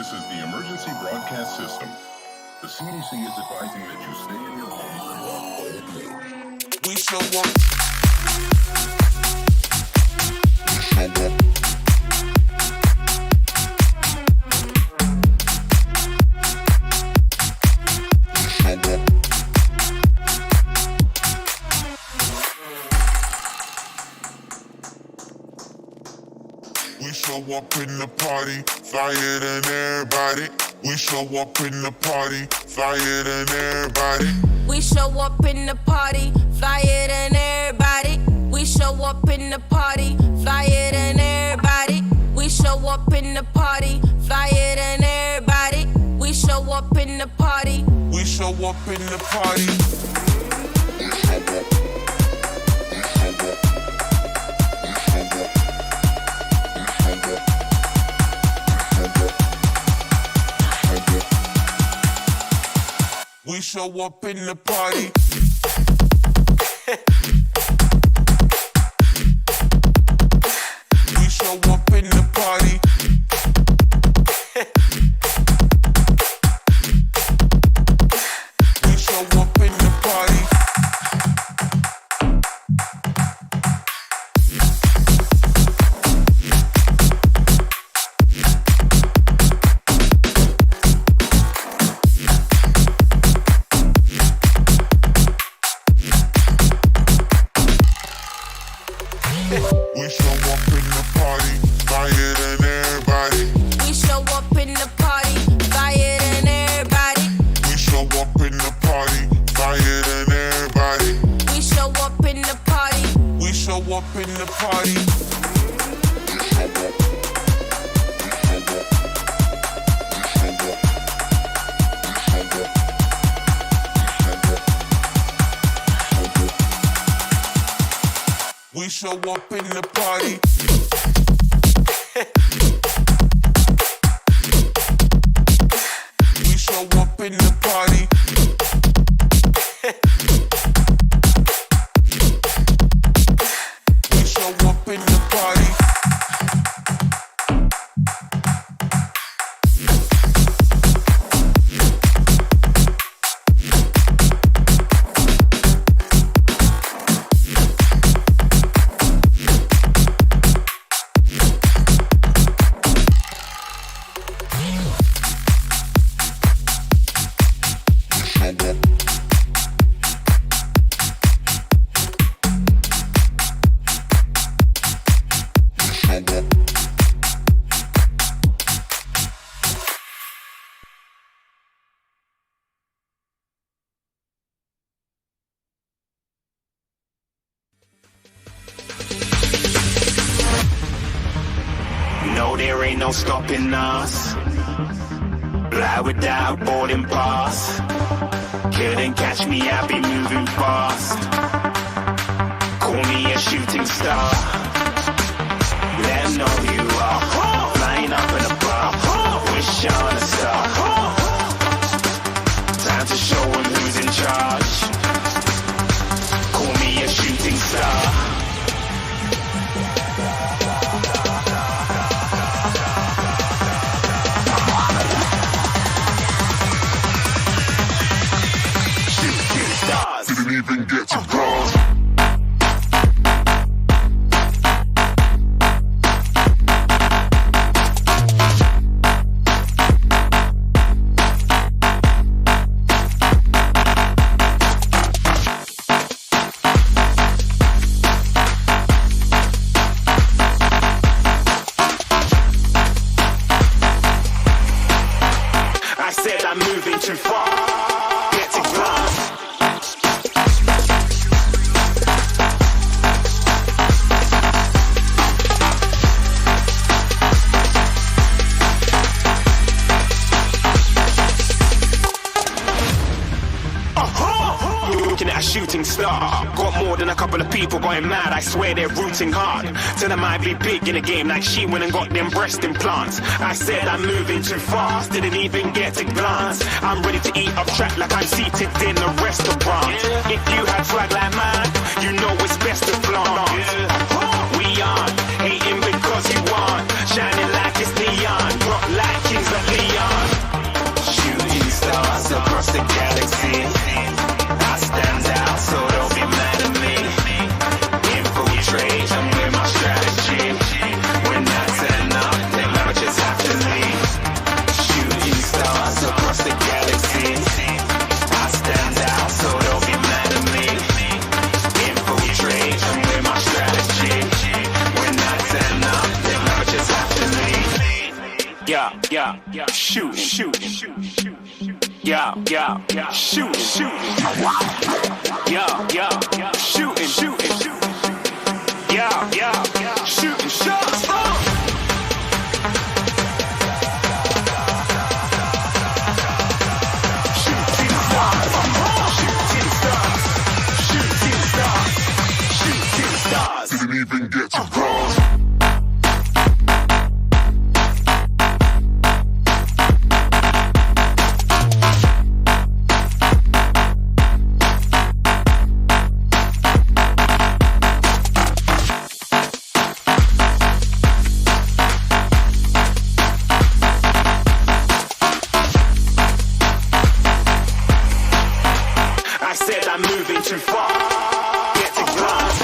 This is the emergency broadcast system. The CDC is advising that you stay in your homes and walk boldly. We show up. We show up in the party, flyer than everybody. We show up in the party, flyer than everybody. We show up in the party, flyer than everybody. We show up in the party, flyer than everybody. We show up in the party, flyer than everybody. We show up in the party. We show up in the party. We show up in the party. We show up in the party. We show up in the party. We show up in the party, flyer than everybody. We show up in the party, flyer than everybody. We show up in the party, flyer than everybody. We show up in the party. We show up in the party. We show up in the party. We show up in the party. We show up in the party. No, there ain't no stopping us. Fly without boarding pass. Couldn't catch me, I be moving fast. Call me a shooting star. Let 'em know who you are. Flying up in a bar. Wish on a star. Time to show 'em who's in charge. Call me a shooting star. Didn't even get to cross. I said I'm moving too far. Get to glass. Looking at a shooting star. Got more than a couple of people going mad. I swear they're rooting hard. Tell them I be big in the game like she went and got them breast implants. I said I'm moving too fast. Didn't even get a glance. I'm ready to eat up track like I'm seated in a restaurant. If you had swag like mine, you know it's best to flaunt. We aren't hating because you aren't. Shining like it's neon. Rock like kings of Leon. shoot, shoot, yeah, shoot, shoot, yeah, shooting, shooting, yeah, shooting shots. Didn't even get to cross. I said I'm moving too far. Get to glass.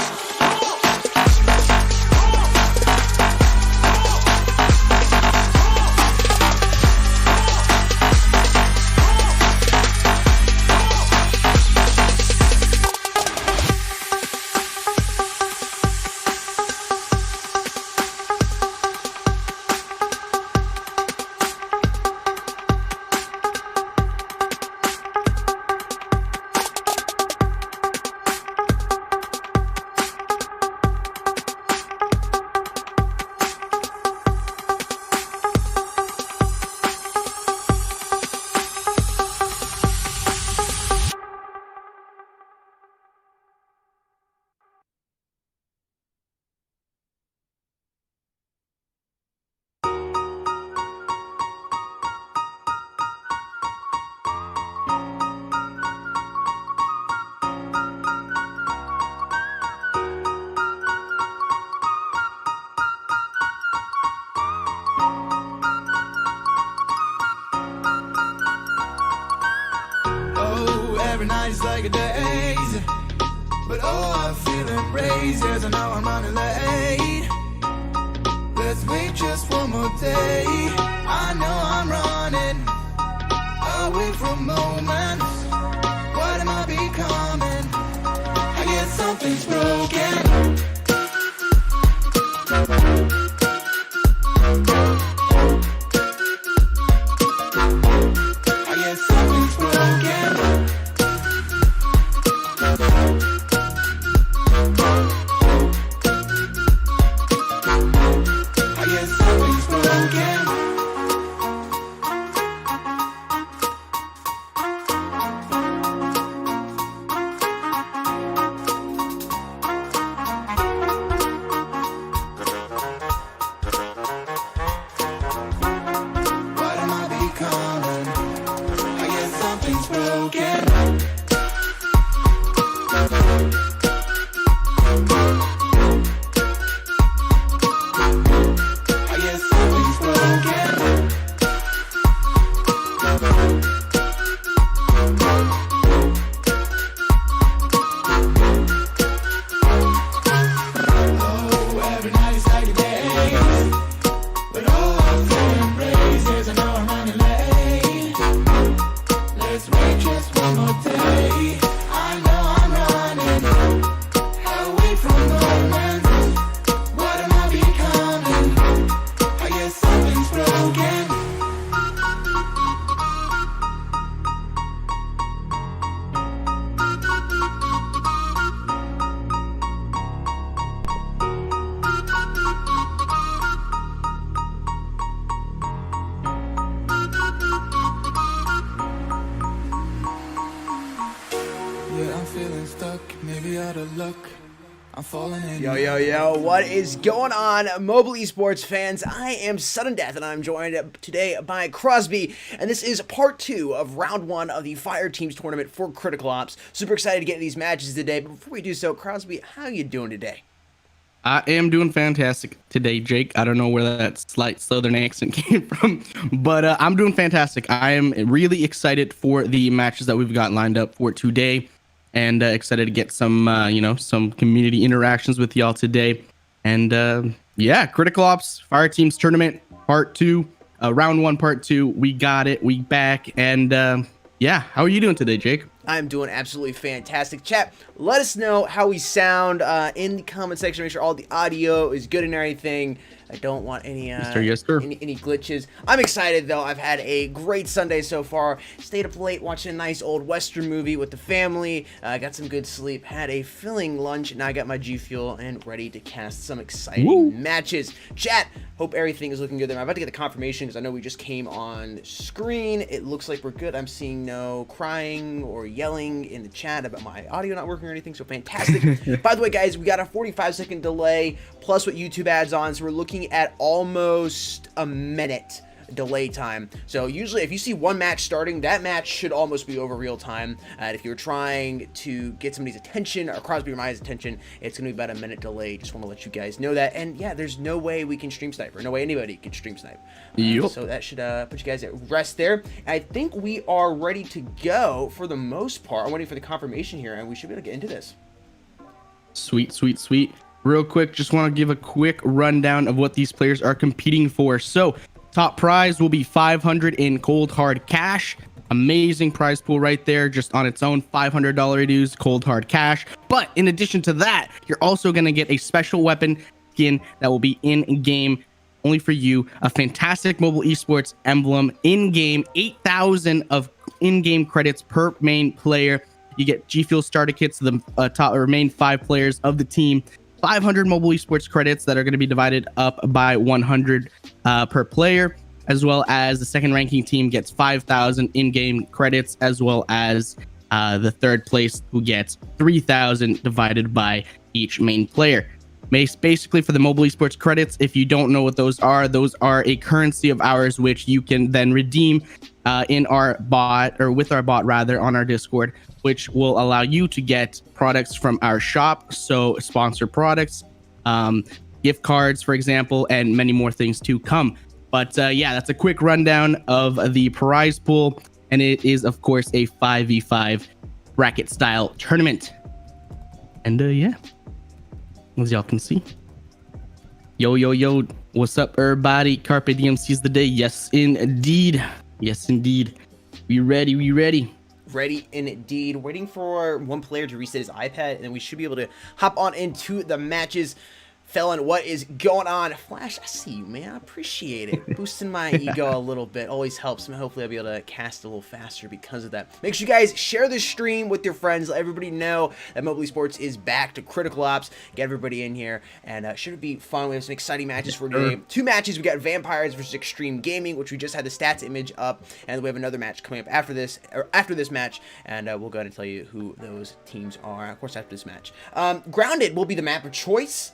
Every night is like a daze, but I'm feeling raised as I know I'm running late. Let's wait just one more day. I know I'm running away from moments. What am I becoming? I guess something's broken. I guess something's broken. I guess something's broken. What am I becoming? I guess something's broken. I guess something's broken. Oh, every night is like a day, but I'm feeling raised as I know I'm running late. Let's wait just one more day. I know I'm running away from moments. What am I becoming? I guess something's broken. Yeah, I'm feeling stuck, maybe out of luck. I'm falling in. Yo, what is going on, mobile esports fans? I am Sudden Death, and I'm joined today by Crosby, and this is part 2 of round 1 of the Fireteams tournament for Critical Ops. Super excited to get into these matches today, but before we do so, Crosby, how are you doing today? I am doing fantastic today, Jake. I don't know where that slight southern accent came from, but I'm doing fantastic. I am really excited for the matches that we've got lined up for today, and excited to get some, some community interactions with y'all today. And yeah, Critical Ops Fireteams tournament part 2, round 1, part 2. We got it. We back, and yeah, how are you doing today, Jake? I'm doing absolutely fantastic. Chat, let us know how we sound in the comment section. Make sure all the audio is good and everything. I don't want any Yes, sir. any glitches. I'm excited though. I've had a great Sunday so far. Stayed up late watching a nice old Western movie with the family. Got some good sleep. Had a filling lunch. Now I got my G Fuel and ready to cast some exciting matches. Chat, hope everything is looking good there. I'm about to get the confirmation because I know we just came on screen. It looks like we're good. I'm seeing no crying or yelling in the chat about my audio not working or anything, so fantastic. By the way, guys, we got a 45-second delay plus what YouTube adds on, so we're looking at almost a minute delay time. So usually if you see one match starting, that match should almost be over real time. If you're trying to get somebody's attention or Crosby or my attention, it's gonna be about a minute delay. Just want to let you guys know that. And yeah, there's no way we can stream snipe, or no way anybody can stream snipe. So that should put you guys at rest there. I think we are ready to go for the most part. I'm waiting for the confirmation here, and we should be able to get into this. Sweet. Real quick, just want to give a quick rundown of what these players are competing for. So top prize will be 500 in cold hard cash. Amazing prize pool right there, just on its own. $500 dues, cold hard cash. But in addition to that, you're also going to get a special weapon skin that will be in game only for you. A fantastic mobile esports emblem in game, 8,000 of in-game credits per main player. You get G Fuel starter kits to the top or main 5 players of the team. 500 mobile esports credits that are going to be divided up by 100 per player, as well as the second ranking team gets 5,000 in-game credits, as well as the third place who gets 3,000 divided by each main player. Basically, for the mobile esports credits, if you don't know what those are a currency of ours which you can then redeem in our bot, or with our bot rather, on our Discord, which will allow you to get products from our shop. So sponsored products, gift cards, for example, and many more things to come. But yeah, that's a quick rundown of the prize pool. And it is, of course, a 5v5 bracket style tournament. And yeah, as y'all can see. Yo, what's up, everybody? Carpe Diem sees the day. Yes, indeed. We ready. Ready indeed. Waiting for one player to reset his iPad, and then we should be able to hop on into the matches. Felon, what is going on? Flash, I see you, man. I appreciate it. Boosting my ego a little bit always helps me. Hopefully I'll be able to cast a little faster because of that. Make sure you guys share this stream with your friends. Let everybody know that Mobile Esports is back to Critical Ops. Get everybody in here, and should it be fun. We have some exciting matches for today. 2 matches. We got Vampires versus Extreme Gaming, which we just had the stats image up, and we have another match coming up after this match, and we'll go ahead and tell you who those teams are, of course, after this match. Grounded will be the map of choice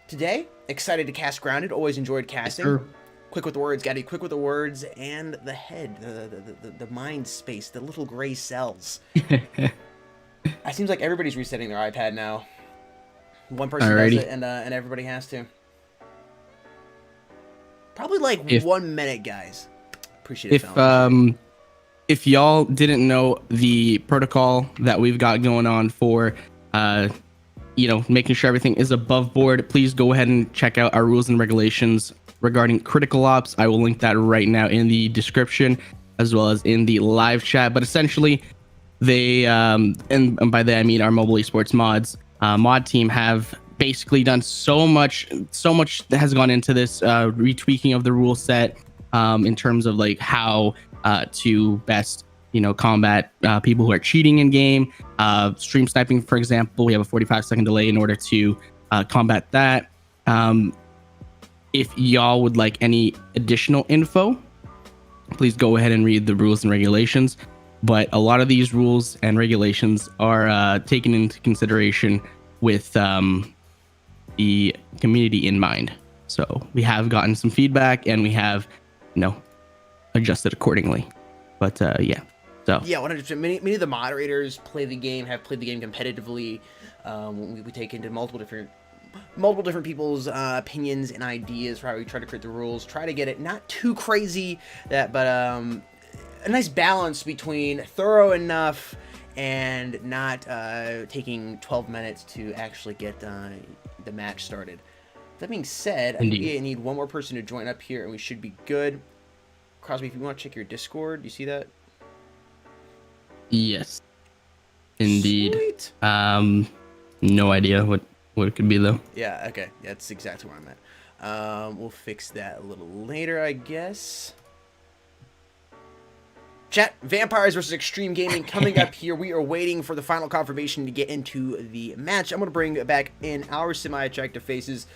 today. Excited to cast Grounded. Always enjoyed casting. Sure. Quick with the words, gotta be quick with the words, and the head, the mind space, the little gray cells. It seems like everybody's resetting their iPad now. One person does it, and everybody has to. Probably like 1 minute, guys. Appreciate it. If y'all didn't know the protocol that we've got going on for making sure everything is above board, please go ahead and check out our rules and regulations regarding critical ops. I will link that right now in the description, as well as in the live chat. But essentially, they and by that I mean our mobile esports mod team have basically done so much that has gone into this retweaking of the rule set in terms of like how to best combat people who are cheating in game, stream sniping, for example. We have a 45-second delay in order to combat that. If y'all would like any additional info, please go ahead and read the rules and regulations. But a lot of these rules and regulations are taken into consideration with the community in mind. So we have gotten some feedback, and we have adjusted accordingly. But yeah. So yeah, 100%. Many of the moderators have played the game competitively. We take into multiple different people's opinions and ideas for how we try to create the rules. Try to get it not too crazy, but a nice balance between thorough enough and not taking 12 minutes to actually get the match started. That being said, I need one more person to join up here, and we should be good. Crosby, if you want to check your Discord, do you see that? Yes, indeed. Sweet. No idea what it could be though. Yeah, okay. That's exactly where I'm We'll fix that a little later, I guess. Chat, Vampires versus Extreme Gaming coming up here. We are waiting for the final confirmation to get into the match. I'm going to bring back in our semi-attractive faces.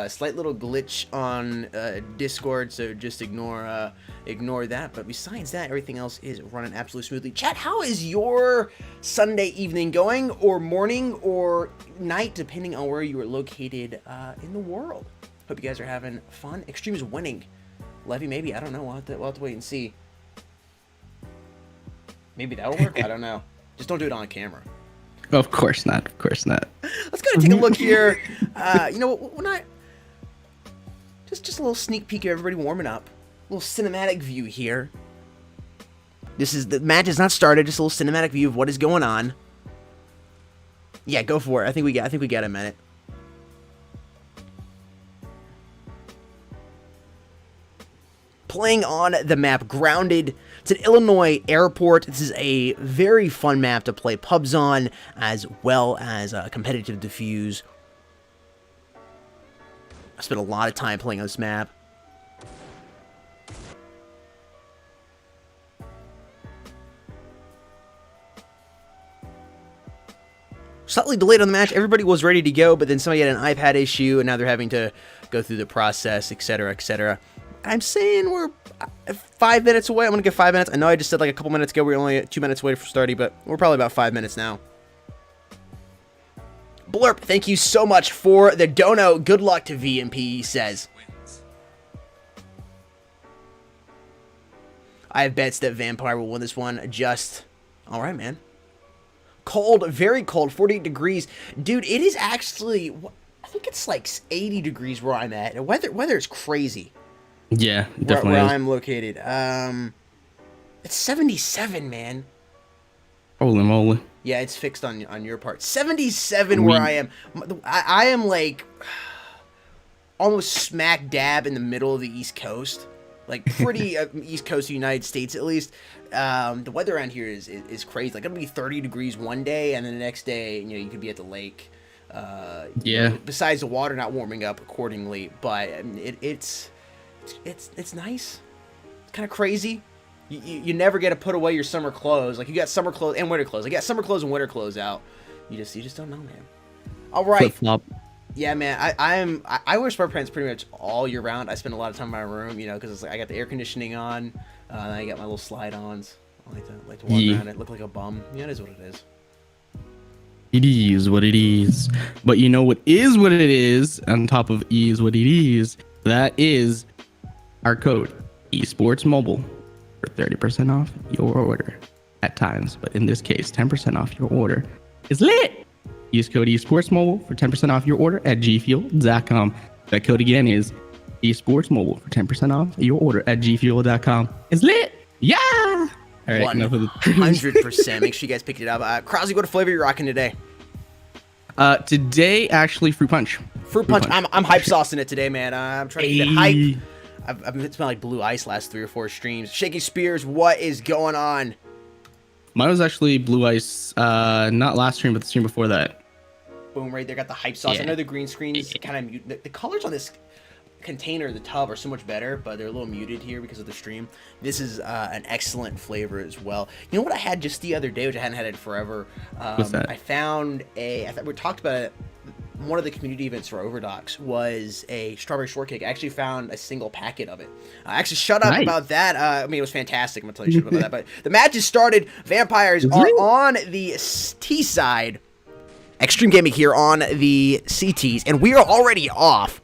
Slight little glitch on Discord, so just ignore that. But besides that, everything else is running absolutely smoothly. Chat, how is your Sunday evening going, or morning, or night, depending on where you are located in the world? Hope you guys are having fun. Extreme is winning. Levy, maybe. I don't know. We'll have to wait and see. Maybe that'll work. I don't know. Just don't do it on camera. Of course not. Of course not. Let's go and take a look here. You know what? We're not. Just a little sneak peek of everybody warming up. A little cinematic view here. The match has not started. Just a little cinematic view of what is going on. Yeah, go for it. I think we got a minute. Playing on the map Grounded. It's an Illinois airport. This is a very fun map to play pubs on, as well as competitive diffuse. I spent a lot of time playing on this map. Slightly delayed on the match. Everybody was ready to go, but then somebody had an iPad issue, and now they're having to go through the process, etc., etc. I'm saying we're 5 minutes away. I'm going to give 5 minutes. I know I just said like a couple minutes ago we were only 2 minutes away from starting, but we're probably about 5 minutes now. Blurp, thank you so much for the dono. Good luck to VMP, he says. I have bets that Vampire will win this one. All right, man. Cold, very cold, 48 degrees. Dude, it is actually, I think it's like 80 degrees where I'm at. Weather is crazy. Yeah, definitely. Where I'm located. It's 77, man. Holy moly. Yeah, it's fixed on your part. 77 where I am. I am like almost smack dab in the middle of the East Coast. Like pretty East Coast of the United States at least. The weather around here is crazy. Like it'll be 30 degrees one day, and then the next day, you could be at the lake. Yeah. Besides the water not warming up accordingly, but it's nice. It's kind of crazy. You never get to put away your summer clothes. Like you got summer clothes and winter clothes. Like you got summer clothes and winter clothes out. You just don't know, man. All right. Flip-flop. Yeah, man. I wear sweatpants pretty much all year round. I spend a lot of time in my room, because it's like I got the air conditioning on. And I got my little slide-ons. I like to walk around it, look like a bum. Yeah, it is what it is. It is what it is. But you know what is what it is, on top of is what it is, that is our code, esports mobile, for 30% off your order at times. But in this case, 10% off your order is lit. Use code esports mobile for 10% off your order at gfuel.com. That code again is esports mobile for 10% off your order at gfuel.com. It's lit. Yeah. All right. 100%. Make sure you guys pick it up. Krause, what flavor you rocking today? Today, actually, fruit punch. Fruit punch. I'm hype saucing it today, man. I'm trying to get hype. I've been smelling like blue ice last 3 or 4 streams. Shaky Spears, what is going on? Mine was actually blue ice, not last stream, but the stream before that. Boom, right there, got the hype sauce. Yeah. I know the green screen is kind of muted. The colors on this container, the tub, are so much better, but they're a little muted here because of the stream. This is an excellent flavor as well. You know what I had just the other day, which I hadn't had it forever? What's that? I found I thought we talked about it. One of the community events for Overdocs was a strawberry shortcake. I actually found a single packet of it. Actually, shut up about that. I mean, it was fantastic. I'm going to tell you shut up about that. But the match has started. Vampires are on the T side. Extreme Gaming here on the CTs. And we are already off.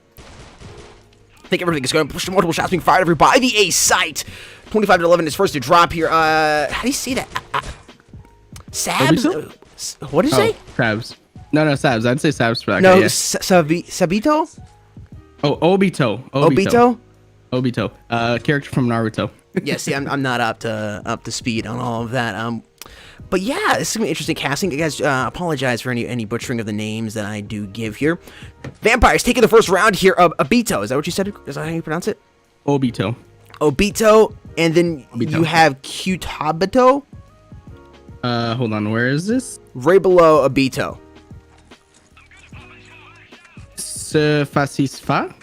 I think everything is going to push multiple shots being fired over by the A site. 25-11 is first to drop here. How do you say that? Sabs? What did you say? Sabs. No, Sabs. I'd say Sabs for that no, guy. Yeah. Sabito? Oh, Obito. Obito. Character from Naruto. Yeah, see, I'm not up to speed on all of that. But yeah, this is gonna be interesting casting. You guys, apologize for any butchering of the names that I do give here. Vampires taking the first round here of Obito. Is that what you said? Is that how you pronounce it? Obito, and then you have Cutabito. Hold on, where is this? Right below Obito. Fasisfa?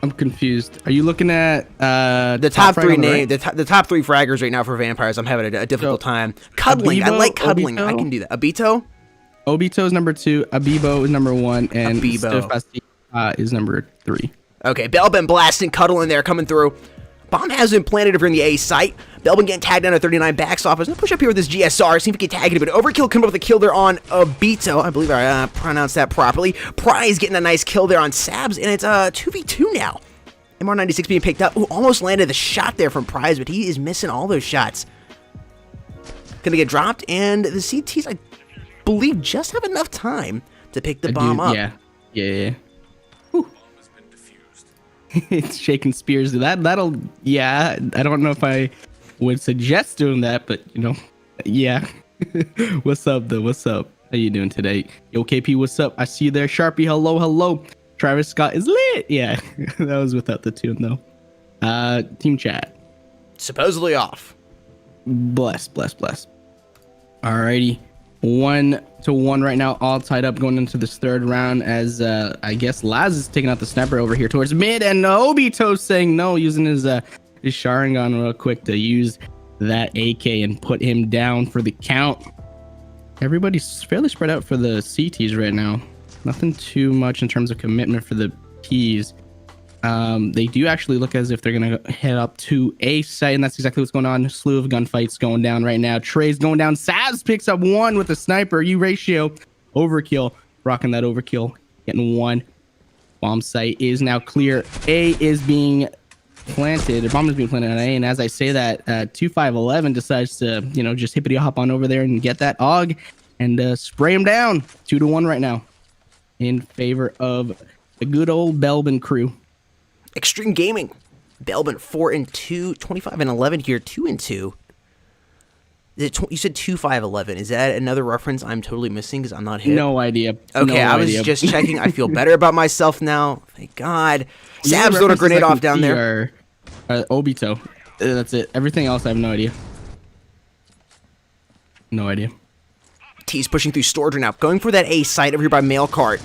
I'm confused. Are you looking at The top frag three on the name, right? the top three fraggers right now for vampires. I'm having a difficult So, time. Cuddling. I Abibo, like cuddling. I Obito? can do that. Abito? Obito is number 2, Abibo is number 1, and Abibo. Stefasti is number 3. Okay, Belbin blasting, Cuddle in there, coming through. Bomb has been planted over in the A site. Belbin getting tagged down at 39, backs off. He's gonna push up here with his GSR, see if he can tag it, but Overkill coming up with a kill there on Obito. I believe I pronounced that properly. Prize getting a nice kill there on Sabs, and it's 2v2 now. MR96 being picked up. Ooh, almost landed the shot there from Prize, but he is missing all those shots. Gonna get dropped, and the CTs, I believe, just have enough time to pick the bomb up. Yeah. It's shaking spears. That'll yeah. I don't know if I would suggest doing that, but yeah. What's up though? What's up? How you doing today? Yo, KP, what's up? I see you there. Sharpie, hello. Travis Scott is lit. Yeah, that was without the tune though. Team chat. Supposedly off. Bless. Alrighty. 1-1 right now, all tied up going into this third round as I guess Laz is taking out the sniper over here towards mid, and Obito saying no, using his Sharingan real quick to use that AK and put him down for the count. Everybody's fairly spread out for the CTs right now. Nothing too much in terms of commitment for the Ps. They do actually look as if they're gonna head up to A site, and that's exactly what's going on. A slew of gunfights going down right now. Trey's going down. Sabs picks up 1 with a sniper. Ratio overkill, rocking that overkill, getting 1. Bomb site is now clear. A is being planted. A bomb is being planted on A, and as I say that, 2511 decides to just hippity hop on over there and get that AUG and spray him down. 2-1 right now in favor of the good old Belbin crew. Extreme Gaming. Belbin 4-2, 25-11 here, 2-2. You said 2-5-11. Is that another reference I'm totally missing because I'm not hip? No idea. Okay, No I was idea. just checking. I feel better about myself now. Thank God. The Sab's only throwing a references grenade I off can down see there. are Obito. That's it. Everything else I have no idea. No idea. T's pushing through storage right now, going for that A site over here by mail cart.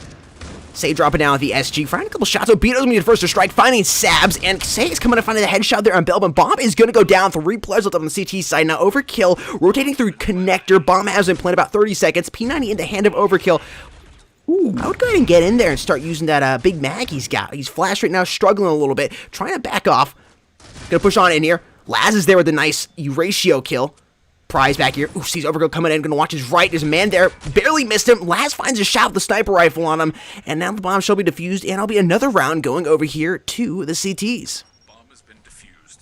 Say dropping down with the SG, finding a couple shots. Obito's gonna be the first to strike, finding Sabs, and Say is coming to find the headshot there on Belbin. Bomb is gonna go down. 3 players left on the CT side. Now Overkill rotating through connector. Bomb has been planted about 30 seconds. P90 in the hand of Overkill. Ooh, I would go ahead and get in there and start using that big mag he's got. He's flashed right now, struggling a little bit, trying to back off. Gonna push on in here. Laz is there with a nice ratio kill. Prize back here. Ooh, sees Overkill coming in. Gonna watch his right. There's a man there. Barely missed him. Laz finds a shot with the sniper rifle on him. And now the bomb shall be defused. And it'll be another round going over here to the CTs. Bomb has been defused.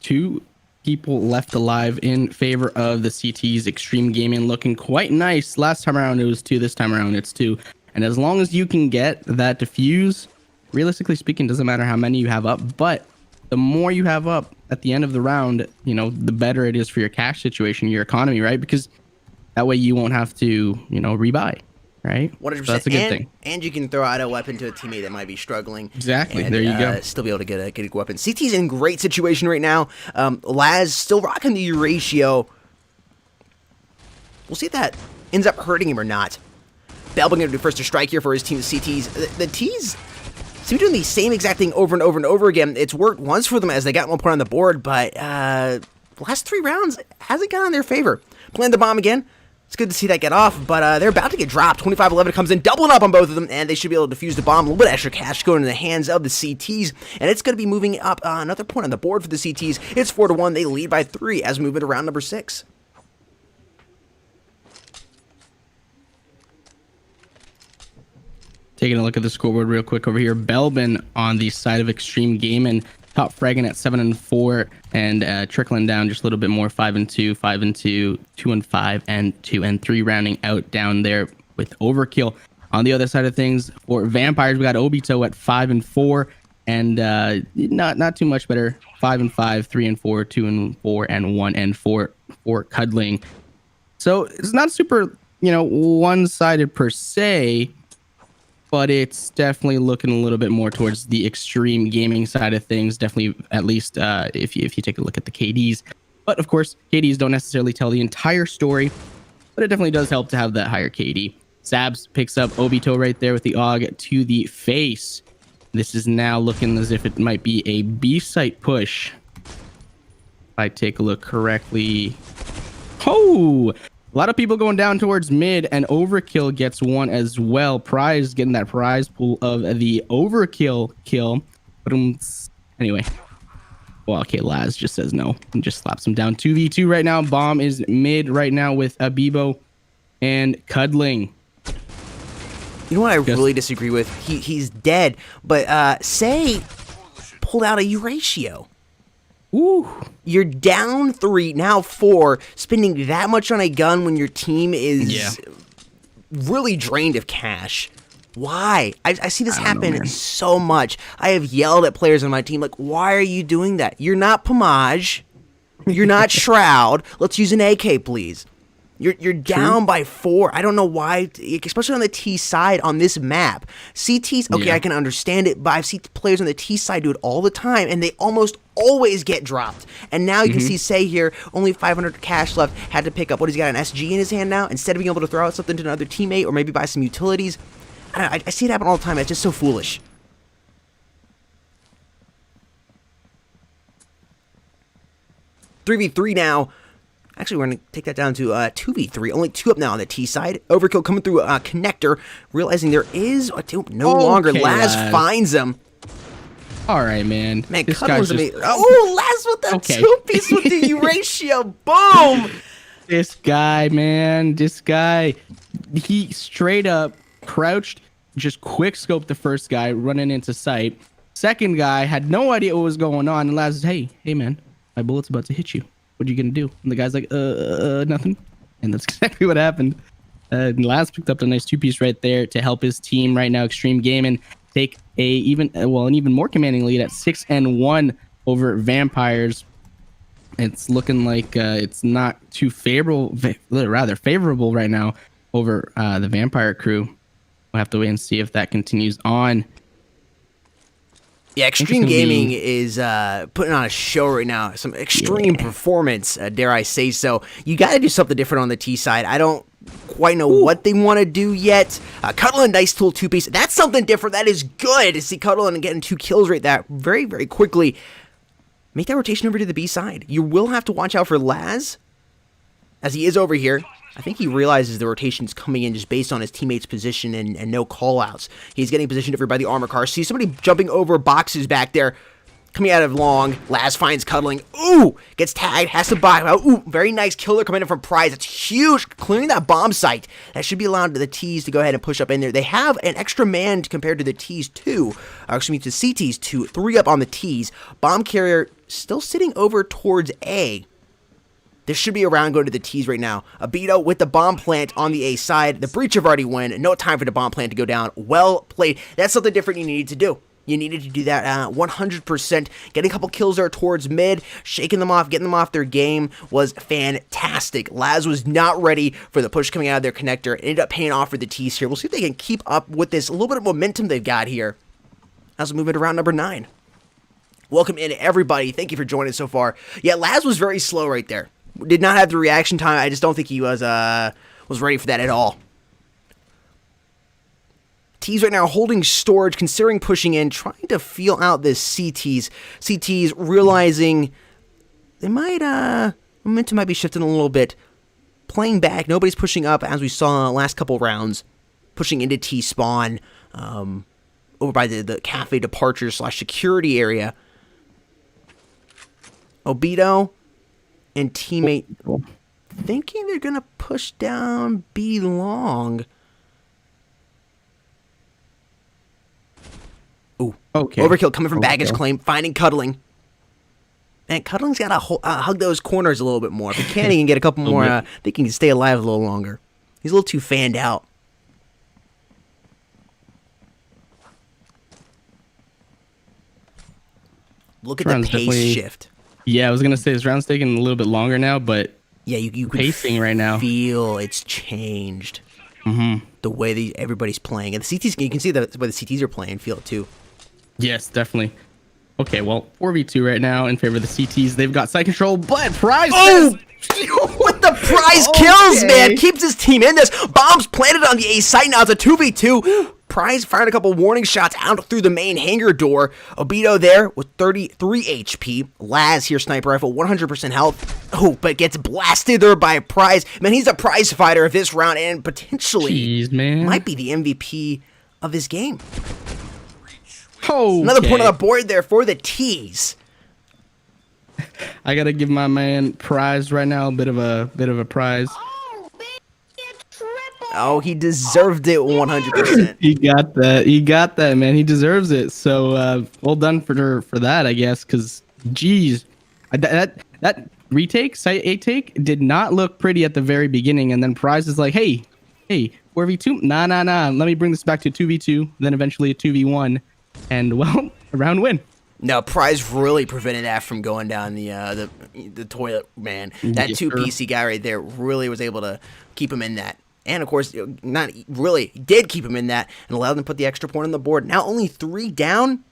2 people left alive in favor of the CTs. Extreme Gaming looking quite nice. Last time around it was 2. This time around it's 2. And as long as you can get that defuse, realistically speaking, doesn't matter how many you have up. But the more you have up at the end of the round, the better it is for your cash situation, your economy, right? Because that way you won't have to, rebuy, right? 100%. So that's a good thing. And you can throw out a weapon to a teammate that might be struggling. Exactly. And, There you go. Still be able to get a good weapon. CT's in great situation right now. Laz still rocking the ratio. We'll see if that ends up hurting him or not. Belbin going to do first to strike here for his team, the CTs. The T's seem doing the same exact thing over and over and over again. It's worked once for them as they got 1 point on the board, but last 3 rounds hasn't gone in their favor. Plant the bomb again. It's good to see that get off, but they're about to get dropped. 25-11 comes in, doubling up on both of them, and they should be able to defuse the bomb. A little bit extra cash going in the hands of the CTs, and it's going to be moving up another point on the board for the CTs. It's 4-1. They lead by 3 as we move into round number 6. Taking a look at the scoreboard real quick over here. Belbin on the side of Extreme Gaming, top fragging at 7-4, and trickling down just a little bit more, 5-2, 5-2, 2-5, and 2-3, rounding out down there with Overkill. On the other side of things, for Vampires, we got Obito at 5-4, and not too much better. 5-5, 3-4, 2-4, and 1-4 for Cuddling. So it's not super, one-sided per se, but it's definitely looking a little bit more towards the Extreme Gaming side of things. Definitely, at least if you take a look at the KDs. But of course, KDs don't necessarily tell the entire story, but it definitely does help to have that higher KD. Sabs picks up Obito right there with the AUG to the face. This is now looking as if it might be a B site push. If I take a look correctly. Oh, a lot of people going down towards mid, and Overkill gets one as well. Prize getting that prize pool of the Overkill kill. But anyway. Well, okay, Laz just says no and just slaps him down. 2v2 right now. Bomb is mid right now with Abibo and Cuddling. You know what I really disagree with? He's dead, but Say pulled out a Euratio. Ooh. You're down 3, now 4, spending that much on a gun when your team is really drained of cash. Why? I see this happen so much. I have yelled at players on my team, like, why are you doing that? You're not Pomage. You're not Shroud. Let's use an AK, please. You're down by 4. I don't know why, especially on the T side on this map. CTs, okay, I can understand it, but I've seen players on the T side do it all the time, and they almost always get dropped. And now you can see Say here, only 500 cash left, had to pick up what he's got, an SG in his hand now, instead of being able to throw out something to another teammate or maybe buy some utilities. I see it happen all the time. It's just so foolish. $3v3 now. Actually, we're going to take that down to 2v3. Only 2 up now on the T side. Overkill coming through a connector, realizing there is no longer. Laz finds him. All right, man. Man, Cuddle's amazing. Oh, Laz with that 2-piece with the Euratio. Boom! This guy, man. This guy. He straight up crouched, just quick scoped the first guy running into sight. Second guy had no idea what was going on, and Laz says, hey man, my bullet's about to hit you. What are you gonna do? And the guy's like, nothing. And that's exactly what happened. And Laz picked up a nice 2-piece right there to help his team right now, Extreme Gaming, take an even more commanding lead at 6-1 over Vampires. It's looking like it's not too favorable right now over the Vampire crew. We'll have to wait and see if that continues on. Yeah, Extreme Gaming is putting on a show right now. Some extreme performance, dare I say so. You got to do something different on the T side. I don't quite know what they want to do yet. Cuddling, nice tool 2-piece. That's something different. That is good to see Cuddling getting 2 kills right there very, very quickly. Make that rotation over to the B side. You will have to watch out for Laz, as he is over here. I think he realizes the rotation's coming in just based on his teammate's position and no call-outs. He's getting positioned over by the armor car. See somebody jumping over boxes back there. Coming out of long. Laz finds Cuddling. Ooh! Gets tagged. Has to buy. Ooh! Very nice killer coming in from Prize. That's huge. Clearing that bomb site. That should be allowed to the T's to go ahead and push up in there. They have an extra man compared to the T's too. Excuse me, to CT's 2. 3 up on the T's. Bomb carrier still sitting over towards A. There should be a round going to the T's right now. Abito with the bomb plant on the A side. The breach have already won. No time for the bomb plant to go down. Well played. That's something different you needed to do. You needed to do that 100%. Getting a couple kills there towards mid, shaking them off, getting them off their game was fantastic. Laz was not ready for the push coming out of their connector. It ended up paying off for the T's here. We'll see if they can keep up with this little bit of momentum they've got here as we move into round number 9. Welcome in, everybody. Thank you for joining so far. Yeah, Laz was very slow right there. Did not have the reaction time. I just don't think he was ready for that at all. T's right now holding storage, considering pushing in, trying to feel out this CTs. CTs realizing they might, momentum might be shifting a little bit. Playing back, nobody's pushing up as we saw last couple rounds. Pushing into T spawn, over by the cafe departure / security area. Obito and teammate thinking they're gonna push down B long. Ooh, okay. Overkill coming from baggage claim, finding Cuddling. Man, Cuddling's got to hug those corners a little bit more. If he can, he can get a couple more. They can stay alive a little longer. He's a little too fanned out. Look at the pace shift. Yeah, I was gonna say this round's taking a little bit longer now, but yeah, you can pacing right now. Feel it's changed. The way everybody's playing, and the CTs, you can see the way the CTs are playing. Feel it too. Yes, definitely. Okay, well, 4v2 right now in favor of the CTs. They've got side control, but Prize. Oh! With the Prize kills, man, keeps his team in this. Bombs planted on the A site now. It's a 2v2. Prize fired a couple warning shots out through the main hangar door. Obito there with 33 HP. Laz here, sniper rifle, 100% health. Oh, but gets blasted there by Prize. Man, he's a prize fighter of this round and potentially Jeez, man. might be the MVP of this game. Oh, Another point on the board there for the T's. I gotta give my man Prize right now a bit of a prize. Oh, he deserved it 100%. He got that, man. He deserves it. So well done for that, I guess. Because geez, that retake, site 8 take did not look pretty at the very beginning, and then Prize is like, hey, 4v2, nah. Let me bring this back to 2v2, then eventually a 2v1, and well, a round win. No, Prize really prevented that from going down the toilet, man. That Yes, two sir. PC guy right there really was able to keep him in that. And of course, not really did keep him in that and allowed them to put the extra point on the board. Now only 3 down.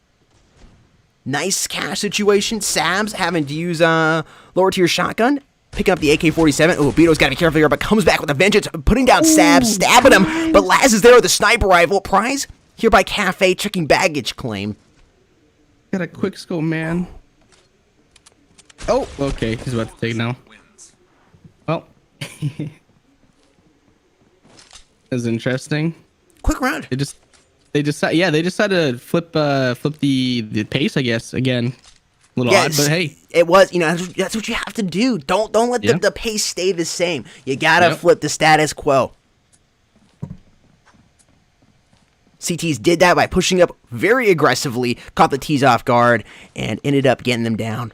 Nice cash situation. Sabs having to use lower tier shotgun. Picking up the AK-47. Oh, Obito's got to be careful here, but comes back with a vengeance. Putting down Sabs, stabbing him. But Laz is there with a sniper rifle. Prize here by Cafe, checking baggage claim. Got a quick scope, man. Oh, okay. He's about to take it now. Well, that's interesting. Quick round. They decided to flip the pace, I guess. Again, a little odd, but hey, it was, that's what you have to do. Don't let the pace stay the same. You gotta flip the status quo. CTs did that by pushing up very aggressively, caught the T's off guard, and ended up getting them down.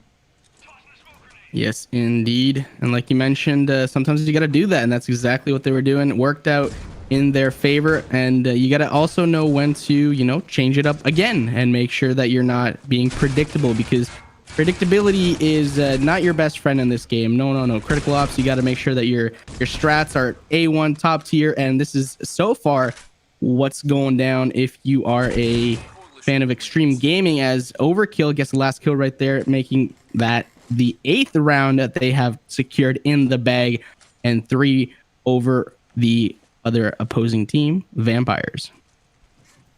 yes, indeed. And like you mentioned, sometimes you got to do that, and that's exactly what they were doing. It worked out in their favor, and you got to also know when to, change it up again and make sure that you're not being predictable, because predictability is not your best friend in this game. No. Critical Ops, you got to make sure that your strats are A1 top tier, and this is so far what's going down if you are a fan of extreme gaming, as Overkill gets the last kill right there, making that the 8th round that they have secured in the bag, and 3 over the other opposing team, Vampires.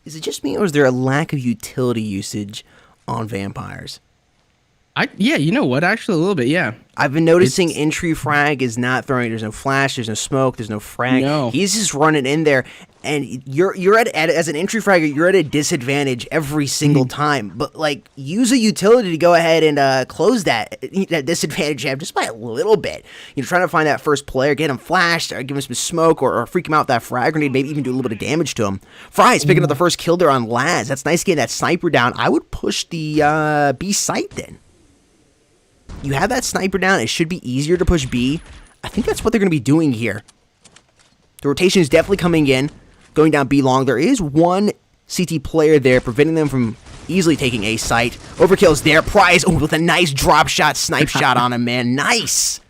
Is it just me, or is there a lack of utility usage on Vampires? Yeah, you know what? Actually, a little bit, yeah. I've been noticing entry frag is not throwing. There's no flash. There's no smoke. There's no frag. No. He's just running in there, and you're at as an entry fragger, you're at a disadvantage every single time. But like, use a utility to go ahead and close that disadvantage you have just by a little bit. You're trying to find that first player, get him flashed, or give him some smoke, or freak him out with that frag grenade. Maybe even do a little bit of damage to him. Fry's picking up the first kill there on Laz. That's nice getting that sniper down. I would push the B site then. You have that sniper down. It should be easier to push B. I think that's what they're going to be doing here. The rotation is definitely coming in, going down B long. There is one CT player there, preventing them from easily taking A site. Overkill's there. Prize with a nice drop shot, snipe shot on him, man. Nice.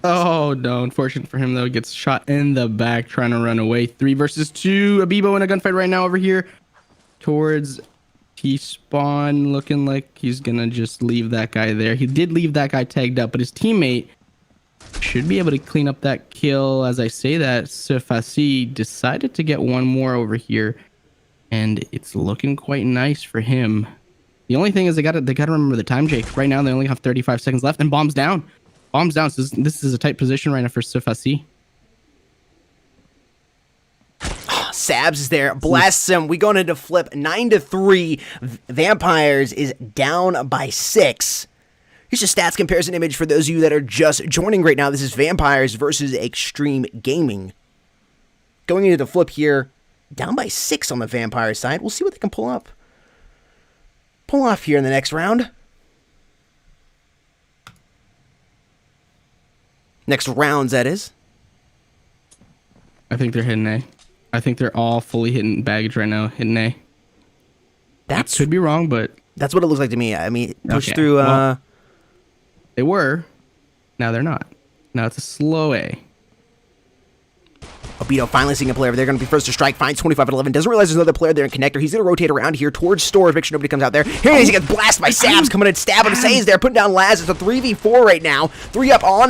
Oh, no. Unfortunate for him, though. Gets shot in the back trying to run away. 3 versus 2. Abibo in a gunfight right now over here towards T-spawn, looking like he's gonna just leave that guy there. He did leave that guy tagged up, but his teammate should be able to clean up that kill. As I say that, Sefasi decided to get one more over here, and it's looking quite nice for him. The only thing is they gotta remember the time, Jake. Right now they only have 35 seconds left, and bombs down. So this is a tight position right now for Sefasi. Sabs is there, blasts him. We going into flip 9-3. Vampires is down by 6. Here's a stats comparison image for those of you that are just joining right now. This is Vampires versus Extreme Gaming. Going into the flip here, down by 6 on the Vampire side. We'll see what they can pull off here in the next round. Next rounds, that is. I think they're hitting A. I think they're all fully hitting baggage right now, hitting A. I could be wrong, but that's what it looks like to me. I mean, push through. Well, they were. Now they're not. Now it's a slow A. Obito finally seeing a player. They're going to be first to strike. Finds 25 at 11. Doesn't realize there's another player there in connector. He's going to rotate around here towards stores. Make sure nobody comes out there. Here he is. He gets blasted by Sabs. Coming in, stab him. Say's there. Putting down Laz. It's a 3v4 right now. 3 up on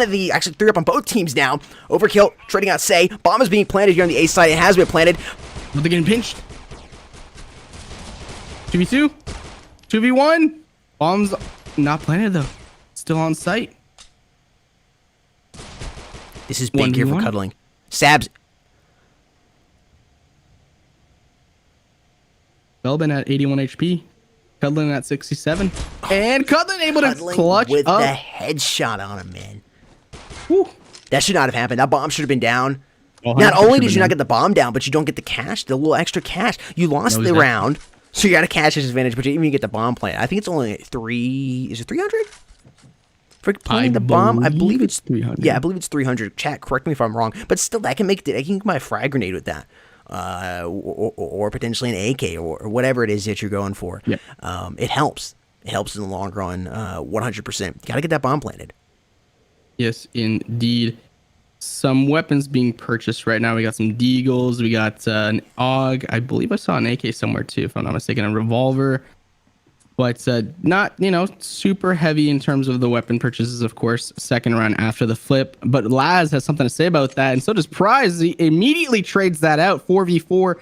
both teams now. Overkill trading out Say. Bomb is being planted here on the A side. It has been planted. But they're getting pinched. 2v2, 2v1. Bombs not planted though. Still on site. This is big here for 1v1. Cuddling. Sabs. Belbin at 81 HP. Cuddling at 67. And Cuddling able to Cuddling clutch with up. the headshot on him, man. Woo. That should not have happened. That bomb should have been down. Well, Not 100% only did you been not down. get the bomb down, but you don't get the cash, the little extra cash. You lost No, the exactly. round, so you got a cash disadvantage, but you didn't even get the bomb plant. I think it's only 3. Is it 300? For planting the bomb, I believe it's 300. Yeah, I believe it's 300. Chat, correct me if I'm wrong, but still, that can make it. I can get my frag grenade with that, or potentially an AK or whatever it is that you're going for. Yep. It helps. It helps in the long run. 100%. Got to get that bomb planted. Yes, indeed. Some weapons being purchased right now. We got some Deagles. We got an AUG. I believe I saw an AK somewhere too, if I'm not mistaken. A revolver. But not, super heavy in terms of the weapon purchases, of course. Second round after the flip. But Laz has something to say about that. And so does Prize. He immediately trades that out. 4v4.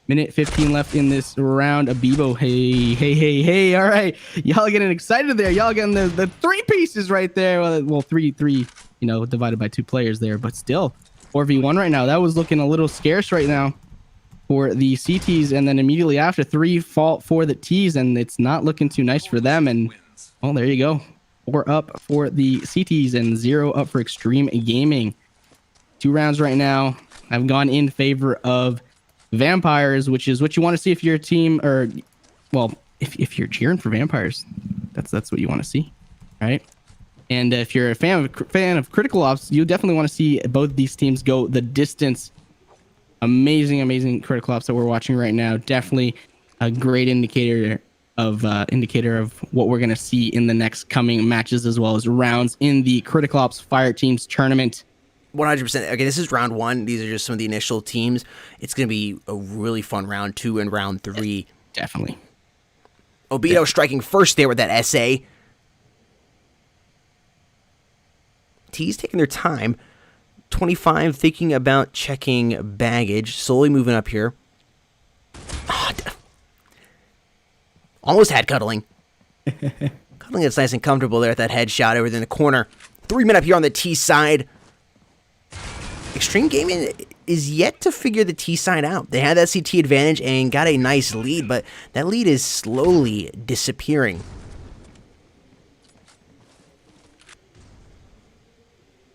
Minute 15 left in this round. Abibo, hey. All right. Y'all getting excited there. Y'all getting the 3 pieces right there. Well, three, divided by 2 players there. But still, 4v1 right now. That was looking a little scarce right now for the CTs. And then immediately after, 3 fall for the Ts. And it's not looking too nice for them. And, well, there you go. 4 up for the CTs and 0 up for Extreme Gaming. 2 rounds right now have gone in favor of Vampires, which is what you want to see if you're a team, or well, if you're cheering for Vampires, that's what you want to see, right? And if you're a fan of Critical Ops, you definitely want to see both these teams go the distance. Amazing Critical Ops that we're watching right now. Definitely a great indicator of what we're gonna see in the next coming matches as well as rounds in the Critical Ops Fireteams tournament. 100%. Okay, this is round 1. These are just some of the initial teams. It's going to be a really fun round 2 and round 3. Definitely. Obito striking first there with that SA. T's taking their time. 25 thinking about checking baggage. Slowly moving up here. Almost had Cuddling. Cuddling is nice and comfortable there at that headshot over there in the corner. 3 men up here on the T side. Extreme Gaming is yet to figure the T side out. They had that CT advantage and got a nice lead, but that lead is slowly disappearing.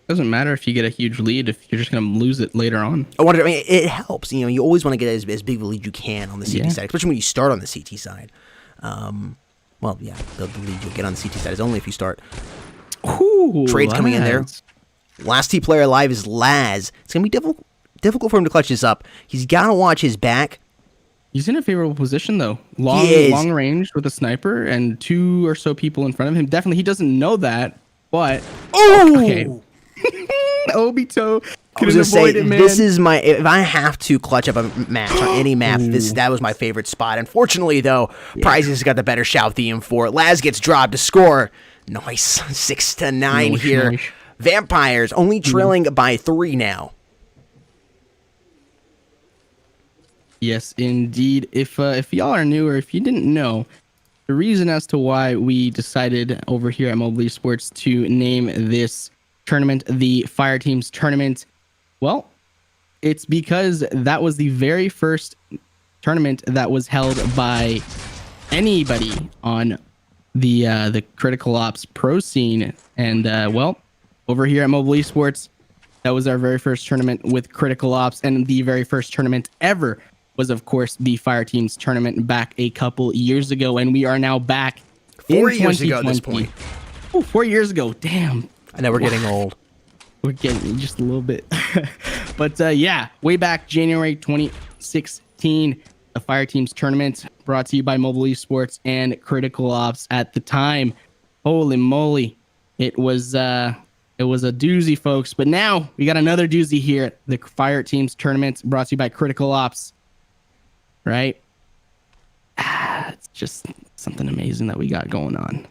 Doesn't matter if you get a huge lead if you're just going to lose it later on. It helps. You always want to get as big of a lead you can on the CT side, especially when you start on the CT side. Well, yeah, the lead you'll get on the CT side is only if you start. Ooh, Trades coming in there. Last T player alive is Laz. It's going to be difficult for him to clutch this up. He's got to watch his back. He's in a favorable position, though. He is. Long range with a sniper and 2 or so people in front of him. Definitely, he doesn't know that, but... Oh! Okay. Obito I was couldn't gonna avoid say, it, man. this is my... If I have to clutch up a match on any map, that was my favorite spot. Unfortunately, though, Prizes got the better shout the M4. Laz gets dropped to score. Nice. 6-9 here. Nice. Vampires only trailing by 3 now. Yes, indeed. If y'all are new or if you didn't know, the reason as to why we decided over here at Mobile Esports to name this tournament the Fireteams tournament, well, it's because that was the very first tournament that was held by anybody on the Critical Ops pro scene, and well, over here at Mobile Esports, that was our very first tournament with Critical Ops, and the very first tournament ever was, of course, the Fireteams tournament back a couple years ago, and we are now back 4 in years ago at this 2020. point. Oh, 4 years ago. Damn. I know we're getting old. We're getting just a little bit. But yeah, way back January 2016, the Fireteams tournament brought to you by Mobile Esports and Critical Ops at the time. Holy moly. It was a doozy, folks. But now we got another doozy here. The Fireteams tournament brought to you by Critical Ops. Right? It's just something amazing that we got going on.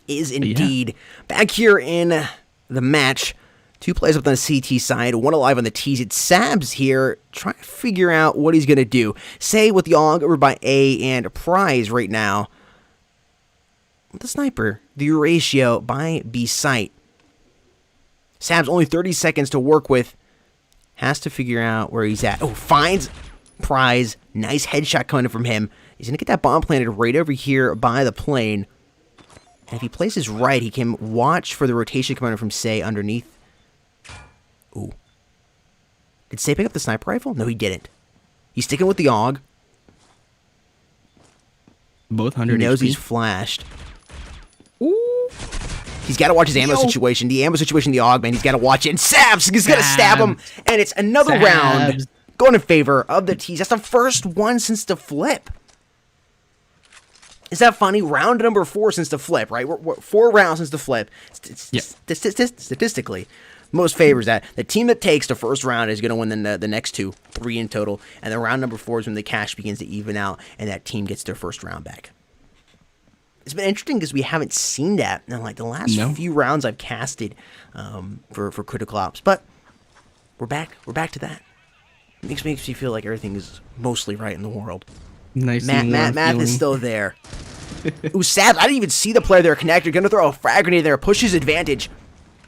Is indeed back here in the match Two players up on the CT side, one alive on the T's. It's Sabs here, trying to figure out what he's going to do. Say with the AUG over by A and Prize right now. The sniper, the ratio by B site. Sabs only 30 seconds to work with. Has to figure out where he's at. Oh, finds Prize. Nice headshot coming in from him. He's going to get that bomb planted right over here by the plane. And if he places right, he can watch for the rotation coming in from Say underneath. Ooh. Did Say pick up the sniper rifle? No, he didn't. He's sticking with the AUG. Both 100 He knows HP. he's flashed. Ooh. He's got to watch his ammo situation. The ammo situation, the AUG, man, he's got to watch it. And Sabs, he's going to stab him. And it's another round going in favor of the T's. That's the first one since the flip. Is that funny? Round number 4 since the flip, right? We're 4 rounds since the flip. Statistically, most favors that. The team that takes the first round is going to win the next 2, 3 in total. And then round number 4 is when the cash begins to even out and that team gets their first round back. It's been interesting because we haven't seen that in like the last few rounds I've casted for Critical Ops. But we're back. We're back to that. It makes me feel like everything is mostly right in the world. Nice. Math is still there. Ooh, Sabs, I didn't even see the player there connected. Gonna throw a frag grenade there. Push his advantage.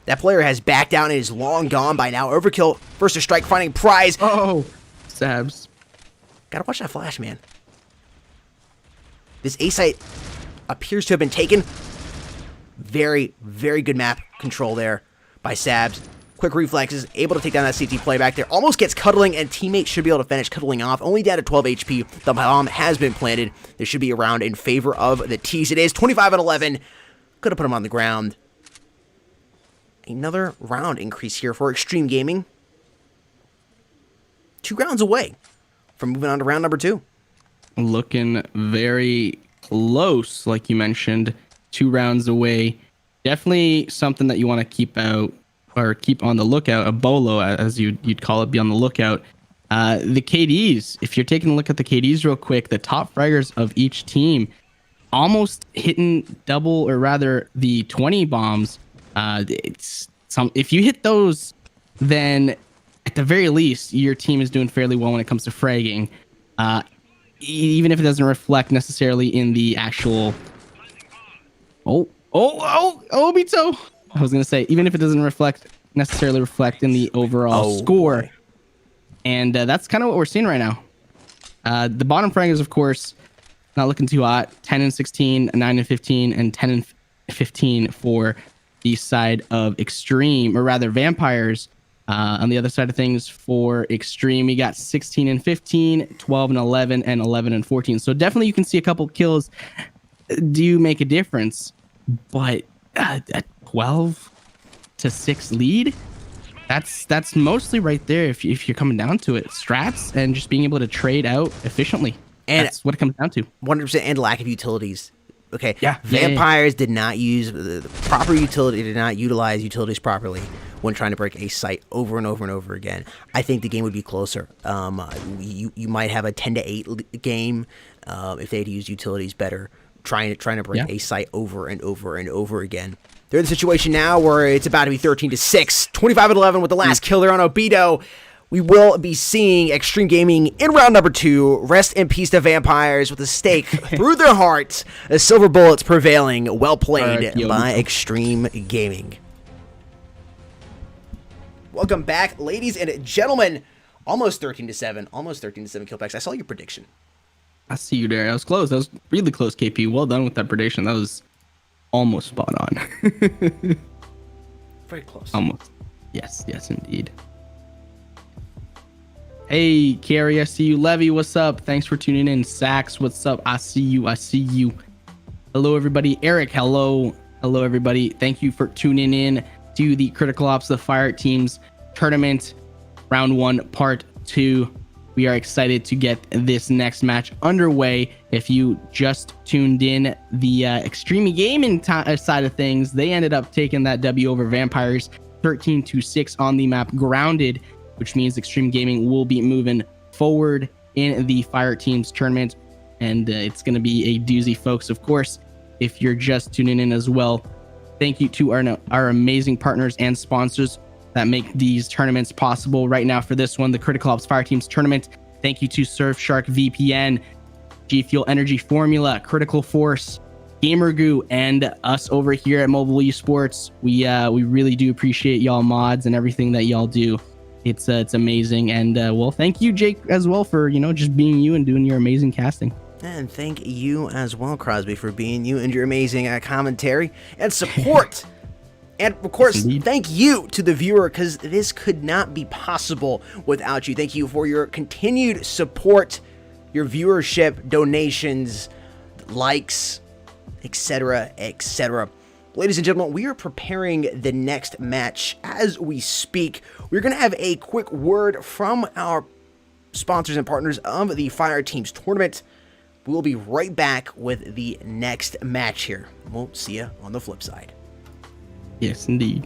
That player has backed down and is long gone by now. Overkill. First to strike, finding Prize. Oh, Sabs. Gotta watch that flash, man. This A site appears to have been taken. Very, very good map control there by Sabs. Quick reflexes, able to take down that CT play back there. Almost gets cuddling, and teammates should be able to finish cuddling off. Only down to 12 HP. The bomb has been planted. There should be a round in favor of the T's. It is 25-11. Could have put him on the ground. Another round increase here for Extreme Gaming. 2 rounds away from moving on to round number 2. Looking very close, like you mentioned. 2 rounds away. Definitely something that you want to keep out. Or keep on the lookout, a bolo, as you'd call it, be on the lookout. The KDs, if you're taking a look at the KDs real quick, the top fraggers of each team almost hitting double, or rather the 20 bombs. If you hit those, then at the very least, your team is doing fairly well when it comes to fragging. Even if it doesn't reflect necessarily in the actual... Obito! I was going to say, even if it doesn't necessarily reflect in the overall score. Boy. And that's kind of what we're seeing right now. The bottom fraggers, of course, not looking too hot. 10 and 16, 9 and 15, and 10 and 15 for the side of Extreme, or rather Vampires. On the other side of things for Extreme, we got 16 and 15, 12 and 11, and 11 and 14. So definitely you can see a couple kills do make a difference. But at 12-6 lead, that's mostly right there if you're coming down to it. Strats and just being able to trade out efficiently. And that's what it comes down to. 100%, and lack of utilities. Okay. Yeah. Vampires did not use the proper utility, did not utilize utilities properly when trying to break a site over and over and over again. I think the game would be closer. You might have a 10-8 game if they'd used utilities better, trying to break a site over and over and over again. They're in the situation now where it's about to be 13-6, 25-11 with the last kill there on Obito. We will be seeing Extreme Gaming in round number 2. Rest in peace to Vampires with a stake through their hearts. The silver bullets prevailing. Well played by Extreme Gaming. Welcome back, ladies and gentlemen. Almost 13-7. Almost 13-7 kill packs. I saw your prediction. I see you there. That was close. That was really close, KP. Well done with that prediction. That was almost spot on. Very close. Almost. Yes, indeed. Hey, Carrie, I see you. Levy, what's up? Thanks for tuning in. Sax, what's up? I see you. Hello, everybody. Eric, hello. Hello, everybody. Thank you for tuning in to the Critical Ops, the Fireteams tournament, round 1, part 2. We are excited to get this next match underway. If you just tuned in, the Extreme Gaming side of things, they ended up taking that W over Vampires, 13-6 on the map Grounded, which means Extreme Gaming will be moving forward in the Fireteams tournament. And it's going to be a doozy, folks. Of course, if you're just tuning in as well, thank you to our amazing partners and sponsors. that make these tournaments possible. Right now for this one, the Critical Ops Fireteams tournament, thank you to Surfshark VPN, G Fuel Energy Formula, Critical Force, GamerGoo, and us over here at Mobile Esports. We really do appreciate y'all mods and everything that y'all do. It's amazing. And well, thank you, Jake, as well, for just being you and doing your amazing casting. And thank you as well, Crosby, for being you and your amazing commentary and support. And of course, thank you to the viewer, because this could not be possible without you. Thank you for your continued support, your viewership, donations, likes, etc., etc. Ladies and gentlemen, we are preparing the next match as we speak. We're going to have a quick word from our sponsors and partners of the Fireteams tournament. We'll be right back with the next match here. We'll see you on the flip side. Yes, indeed.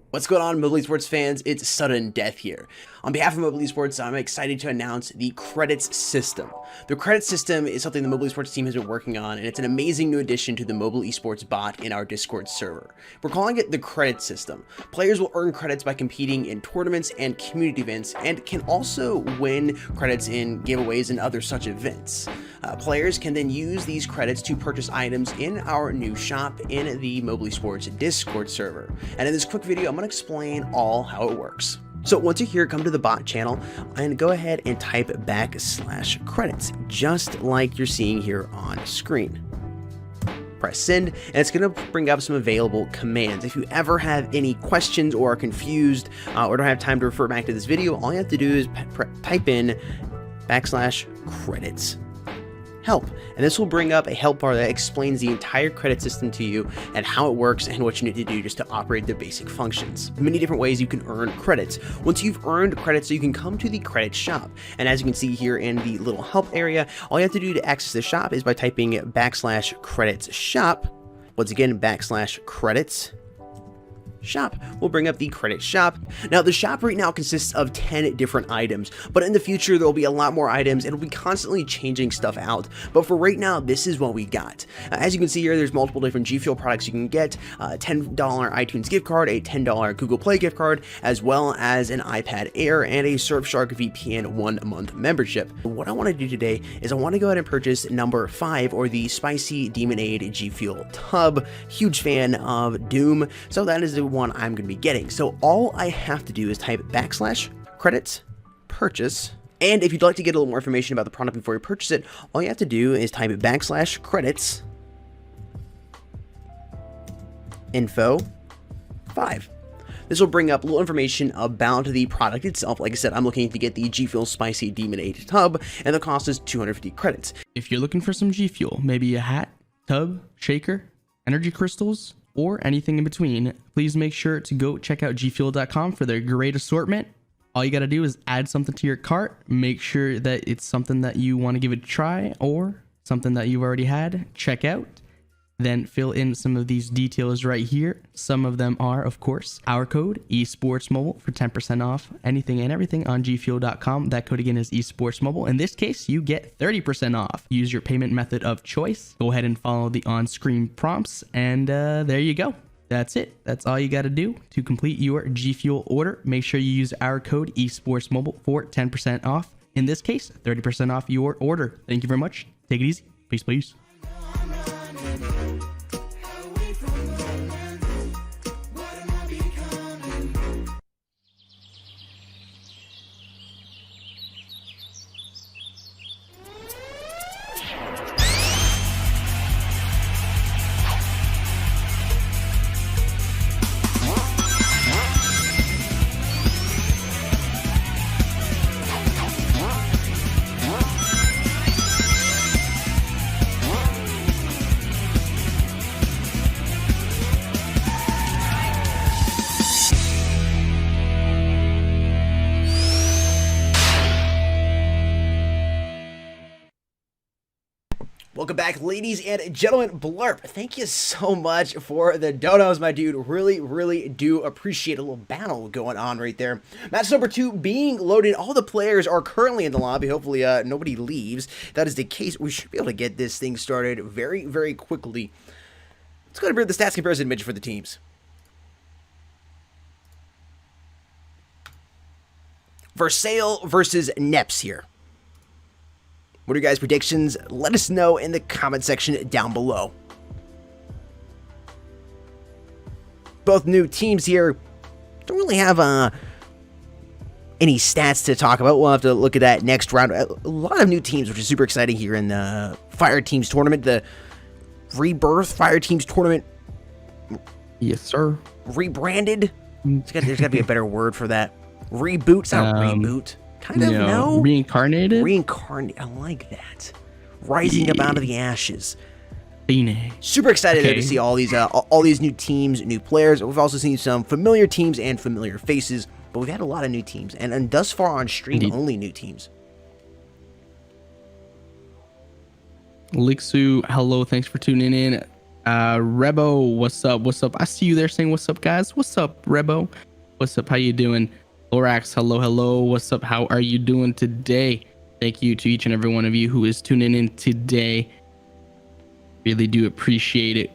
What's going on, Mobile Esports fans? It's Sudden Death here. On behalf of Mobile Esports, I'm excited to announce the credits system. The credits system is something the Mobile Esports team has been working on, and it's an amazing new addition to the Mobile Esports bot in our Discord server. We're calling it the credits system. Players will earn credits by competing in tournaments and community events, and can also win credits in giveaways and other such events. Players can then use these credits to purchase items in our new shop in the Mobile Esports Discord server. And in this quick video, I'm going to explain all how it works. So once you're here, come to the bot channel and go ahead and type /credits, just like you're seeing here on screen. Press send, and it's going to bring up some available commands. If you ever have any questions or are confused or don't have time to refer back to this video, all you have to do is type in /credits. Help, and this will bring up a help bar that explains the entire credit system to you and how it works and what you need to do just to operate the basic functions. Many different ways you can earn credits. Once you've earned credits, you can come to the credit shop, and as you can see here in the little help area, all you have to do to access the shop is by typing /credits shop. Once again, /credits shop will bring up the credit shop. Now the shop right now consists of 10 different items, but in the future there will be a lot more items, and we'll be constantly changing stuff out. But for right now, this is what we got. As you can see here, there's multiple different G Fuel products you can get, a $10 iTunes gift card, a $10 Google Play gift card, as well as an iPad Air and a Surfshark VPN 1-month membership. What I want to do today is I want to go ahead and purchase number 5, or the Spicy Demonade G Fuel tub. Huge fan of Doom, so that is the one I'm going to be getting. So all I have to do is type /credits purchase, and if you'd like to get a little more information about the product before you purchase it, all you have to do is type /credits info 5. This will bring up a little information about the product itself. Like I said, I'm looking to get the G Fuel Spicy Demonade tub, and the cost is 250 credits. If you're looking for some G Fuel, maybe a hat, tub, shaker, energy crystals, or anything in between, please make sure to go check out gfuel.com for their great assortment. All you got to do is add something to your cart, make sure that it's something that you want to give it a try or something that you've already had, check out, then fill in some of these details right here. Some of them are, of course, our code esportsmobile for 10% off anything and everything on gfuel.com. That code again is esportsmobile. In this case, you get 30% off. Use your payment method of choice. Go ahead and follow the on-screen prompts, and there you go. That's it. That's all you got to do to complete your G Fuel order. Make sure you use our code esportsmobile for 10% off. In this case, 30% off your order. Thank you very much. Take it easy. Peace, please. Welcome back, ladies and gentlemen. Blurp, thank you so much for the donos, my dude. Really do appreciate a little battle going on right there. Match number 2 being loaded. All the players are currently in the lobby. Hopefully, nobody leaves. If that is the case, we should be able to get this thing started very quickly. Let's go to the stats comparison image for the teams. Versailles versus Neps here. What are your guys' predictions? Let us know in the comment section down below. Both new teams here. Don't really have any stats to talk about. We'll have to look at that next round. A lot of new teams, which is super exciting here in the Fireteams tournament. The Rebirth Fireteams tournament. Yes, sir. Rebranded. There's got to be a better word for that. Reboot. It's not reboot. Kind of, no. Reincarnated? Reincarnate. I like that. Rising up out of the ashes. Phoenix. Super excited to see all these new teams, new players. We've also seen some familiar teams and familiar faces, but we've had a lot of new teams, and thus far on stream, only new teams. Lixu, hello, thanks for tuning in. Rebo, what's up? I see you there saying what's up, guys. What's up, Rebo? What's up? How you doing? Lorax, hello. What's up? How are you doing today? Thank you to each and every one of you who is tuning in today. Really do appreciate it.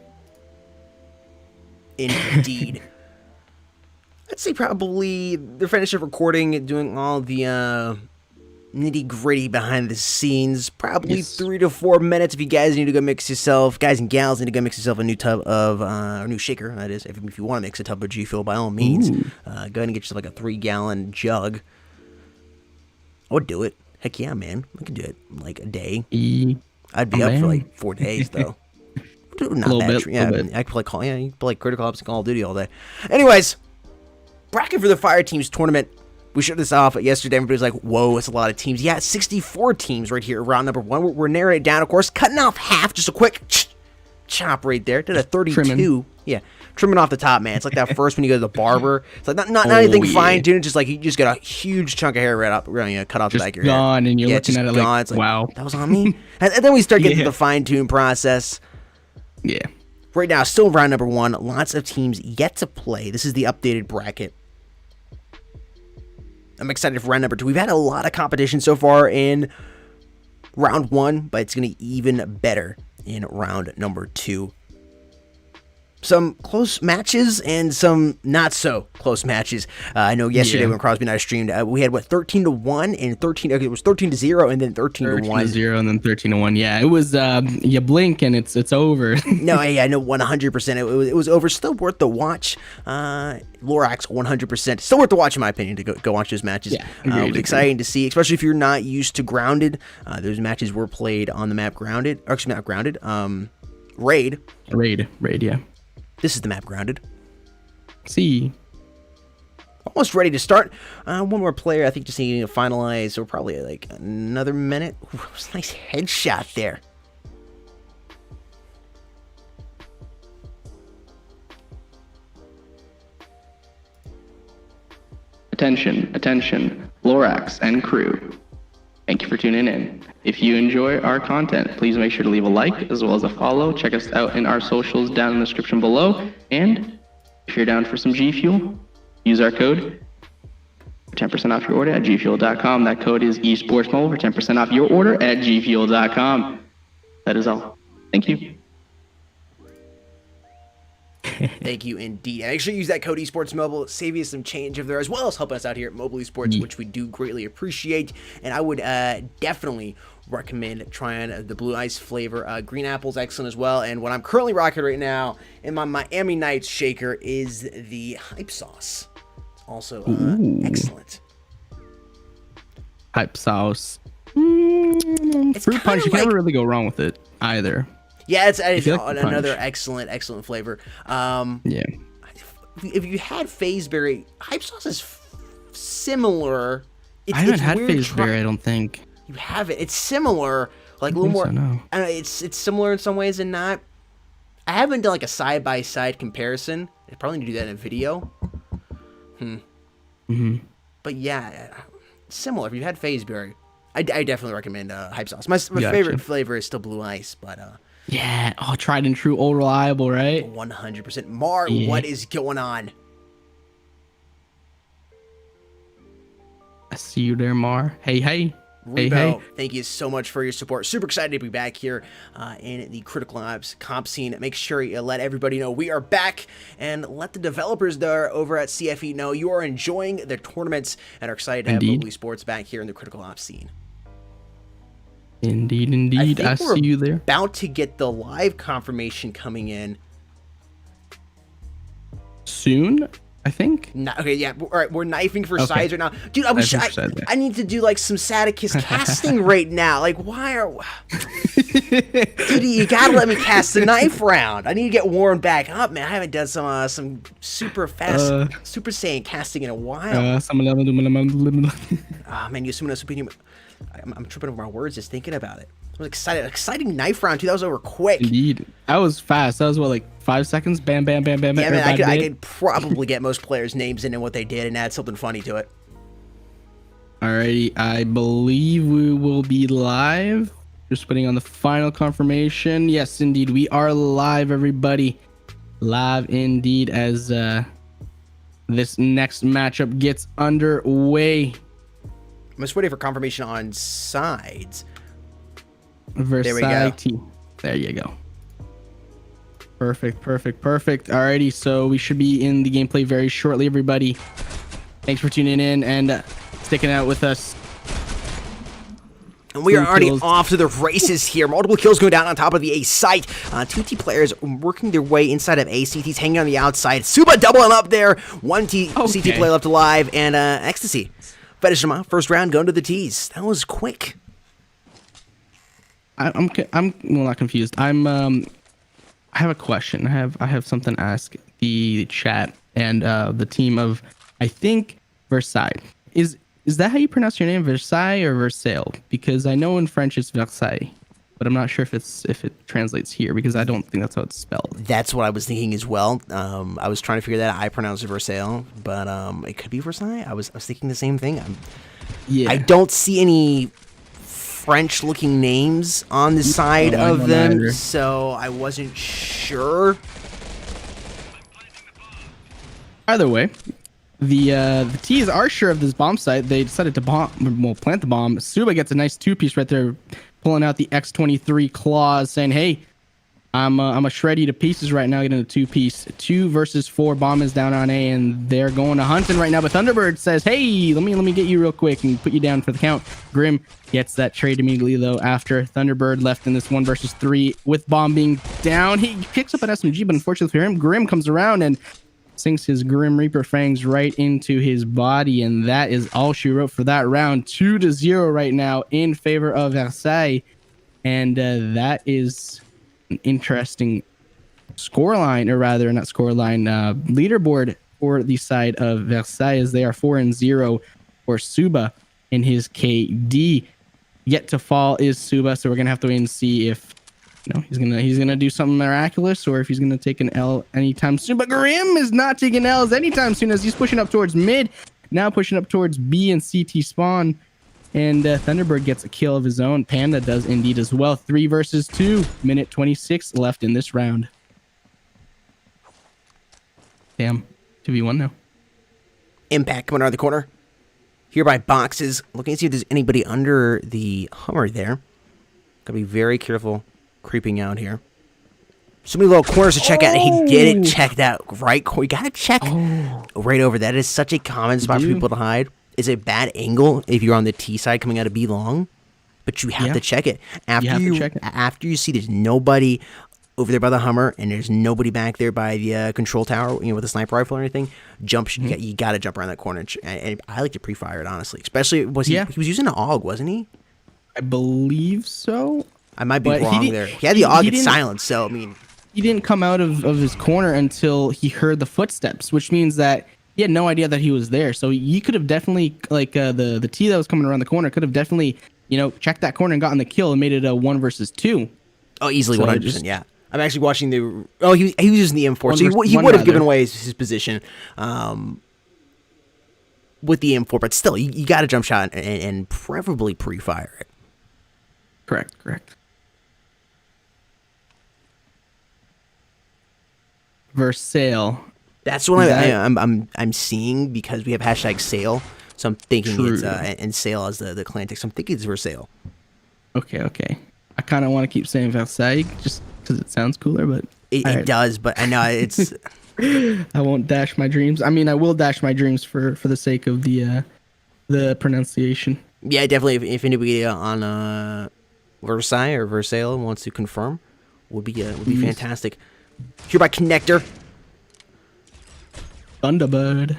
Indeed. I'd say probably they're finished recording, doing all the nitty gritty behind the scenes. Probably 3 to 4 minutes if you guys need to go mix yourself. Guys and gals need to go mix yourself a new tub of, a new shaker, that is. If you want to mix a tub of G Fuel, by all means, go ahead and get yourself like a 3-gallon jug. I would do it. Heck yeah, man. I could do it in like a day. I'd be up for like 4 days, though. Not bad. I could play you could play Critical Ops and Call of Duty all day. Anyways, bracket for the Fireteams tournament. We showed this off yesterday. Everybody's like, whoa, it's a lot of teams. Yeah, 64 teams right here, round number 1. We're narrowing it down, of course, cutting off half, just a quick chop right there. Did a 32. Trimming. Yeah, trimming off the top, man. It's like that first when you go to the barber. It's like not anything fine-tuned, just like you just got a huge chunk of hair right up, cut off the back of your gone, head. And you're looking at it like, it's like, wow. That was on me? and then we start getting to the fine-tune process. Yeah. Right now, still round number 1. Lots of teams yet to play. This is the updated bracket. I'm excited for round number 2. We've had a lot of competition so far in round 1, but it's going to be even better in round number 2. Some close matches and some not so close matches. I know yesterday when Crosby and I streamed, we had 13-1 and 13. Okay, it was 13-0 and then 13-1. 13-0 and then 13-1. Yeah, it was. You blink and it's over. No, 100%. It was over. Still worth the watch. Lorax, 100%. Still worth the watch, in my opinion, to go watch those matches. Yeah, exciting to see, especially if you're not used to Grounded. Those matches were played on the map Grounded. Or actually, not Grounded. Raid. Raid, yeah. This is the map Grounded. See. Almost ready to start. One more player, I think, just needing to finalize. So probably like another minute. Ooh, that was a nice headshot there. Attention, Lorax and crew. Thank you for tuning in. If you enjoy our content, please make sure to leave a like as well as a follow. Check us out in our socials down in the description below. And if you're down for some G Fuel, use our code for 10% off your order at gfuel.com. That code is esportsmobile for 10% off your order at gfuel.com. That is all. Thank you. Thank you indeed. And make sure you use that code esportsmobile. Save you some change over there, as well as helping us out here at Mobile Esports, which we do greatly appreciate. And I would definitely recommend trying the Blue Ice flavor. Green Apple's excellent as well. And what I'm currently rocking right now in my Miami Nights shaker is the Hype Sauce. It's also excellent. Hype Sauce. Fruit punch, you can't really go wrong with it either. Yeah, it's another excellent flavor. Yeah. If you had Fazeberry, Hype Sauce is similar. I haven't had Fazeberry, I don't think. You haven't. It's similar, like a little more. So, no. I don't know, it's similar in some ways and not. I haven't done like a side-by-side comparison. I probably need to do that in a video. But yeah, similar. If you had Fazeberry, I definitely recommend hype sauce. My Gotcha. favorite flavor is still blue ice, but Yeah. Oh, tried and true, old reliable, right? 100%. Mar, Yeah. what is going on? I see you there, Mar. Hey, hey. Hey, Rebo, hey. thank you so much for your support. Super excited to be back here in the Critical Ops comp scene. Make sure you let everybody know we are back, and let the developers there over at CFE know you are enjoying their tournaments and are excited to have Indeed. Mobile Sports back here in the Critical Ops scene. Indeed, indeed. I we're see you there. about to get the live confirmation coming in. Soon, I think. Okay, yeah. All right, we're knifing for Okay. sides right now, dude. I wish Knifing for sides, yeah. I need to do like some Sadicus casting right now. Like, why are dude? You gotta let me cast the knife round. I need to get warmed back up, man. I haven't done some super fast Super Saiyan casting in a while. Oh man, you assuming that's opinion. I'm tripping over my words just thinking about it. I was excited. Exciting knife round too. That was over quick. Indeed. That was fast. That was what, like 5 seconds? Bam, bam, bam, bam. Yeah, man, I everybody did. could probably get most players' names in and what they did and add something funny to it. Alrighty, I believe we will be live. Just putting on the final confirmation. Yes, indeed, we are live, everybody. Live indeed, as this next matchup gets underway. I'm just waiting for confirmation on sides. Versailles. There you go. Perfect, perfect, perfect. Alrighty, so we should be in the gameplay very shortly, everybody. Thanks for tuning in and sticking out with us. And we are already kills. off to the races here. Multiple kills going down on top of the A site. 2T players working their way inside of A. CT's hanging on the outside. Suba doubling up there. One CT player left alive. And Ecstasy finish him off. First round going to the T's. That was quick. I'm well, not confused. I have a question. I have something to ask the chat and the team of, I think, Versailles. Is that how you pronounce your name, Versailles or Versailles? Because I know in French it's Versailles, but I'm not sure if it translates here because I don't think that's how it's spelled. That's what I was thinking as well. I was trying to figure that out. I pronounced it Versailles, but it could be Versailles. I was thinking the same thing. Yeah. I don't see any French-looking names on the side I of don't them, either. so I wasn't sure. Either way, the T's are sure of this bomb site. They decided to plant the bomb. Suba gets a nice two-piece right there, pulling out the X-23 claws, saying, "Hey, I'm a shred you to pieces right now, getting a two-piece. 2 versus 4. Bomb is down on A, and they're going to hunting right now. But Thunderbird says, "Hey, let me get you real quick and put you down for the count." Grim gets that trade immediately though. After Thunderbird left in this 1 versus 3 with bomb being down, he picks up an SMG, but unfortunately for him, Grim comes around and sinks his Grim Reaper fangs right into his body, and that is all she wrote for that round. 2-0 right now in favor of Versailles, and that is an interesting scoreline, or rather not scoreline, leaderboard for the side of Versailles, as they are 4-0 for Suba in his KD. Yet to fall is Suba, so we're gonna have to wait and see if he's gonna do something miraculous, or if he's gonna take an L anytime soon. But Grim is not taking L's anytime soon, as he's pushing up towards mid, now pushing up towards B and CT spawn. And Thunderbird gets a kill of his own. Panda does indeed as well. 3 versus 2. Minute 26 left in this round. Damn. 2v1 now. Impact coming around the corner. Here by boxes. Looking to see if there's anybody under the Hummer there. Gotta be very careful creeping out here. So many little corners to check out. And he did it. Checked out right. We gotta check right over. That is such a common spot for people to hide. It's a bad angle if you're on the T side coming out of B long, but you have to check it. After you see there's nobody over there by the Hummer and there's nobody back there by the control tower, with a sniper rifle or anything, you got to jump around that corner. And I like to pre-fire it, honestly. Especially, he was using an AUG, wasn't he? I believe so. I might be wrong there. He had the AUG at silence, so, I mean... He didn't come out of his corner until he heard the footsteps, which means that he had no idea that he was there. So he could have definitely, like, the T that was coming around the corner could have definitely, checked that corner and gotten the kill and made it a 1 versus 2. Oh, easily, so 100%, yeah. I'm actually watching the... Oh, he was using the M4, so he would have given away his position. with the M4, but still, you got to jump shot and preferably pre-fire it. Correct. Versailles. That's what I'm seeing because we have hashtag sale. So I'm thinking it's and sale as the clan text. I'm thinking it's Versailles. Okay. I kind of want to keep saying Versailles just because it sounds cooler, but it does. But I know it's. I won't dash my dreams. I mean, I will dash my dreams for the sake of the pronunciation. Yeah, definitely. If anybody on Versailles or Versailles wants to confirm, would be fantastic. Here by Connector. Thunderbird.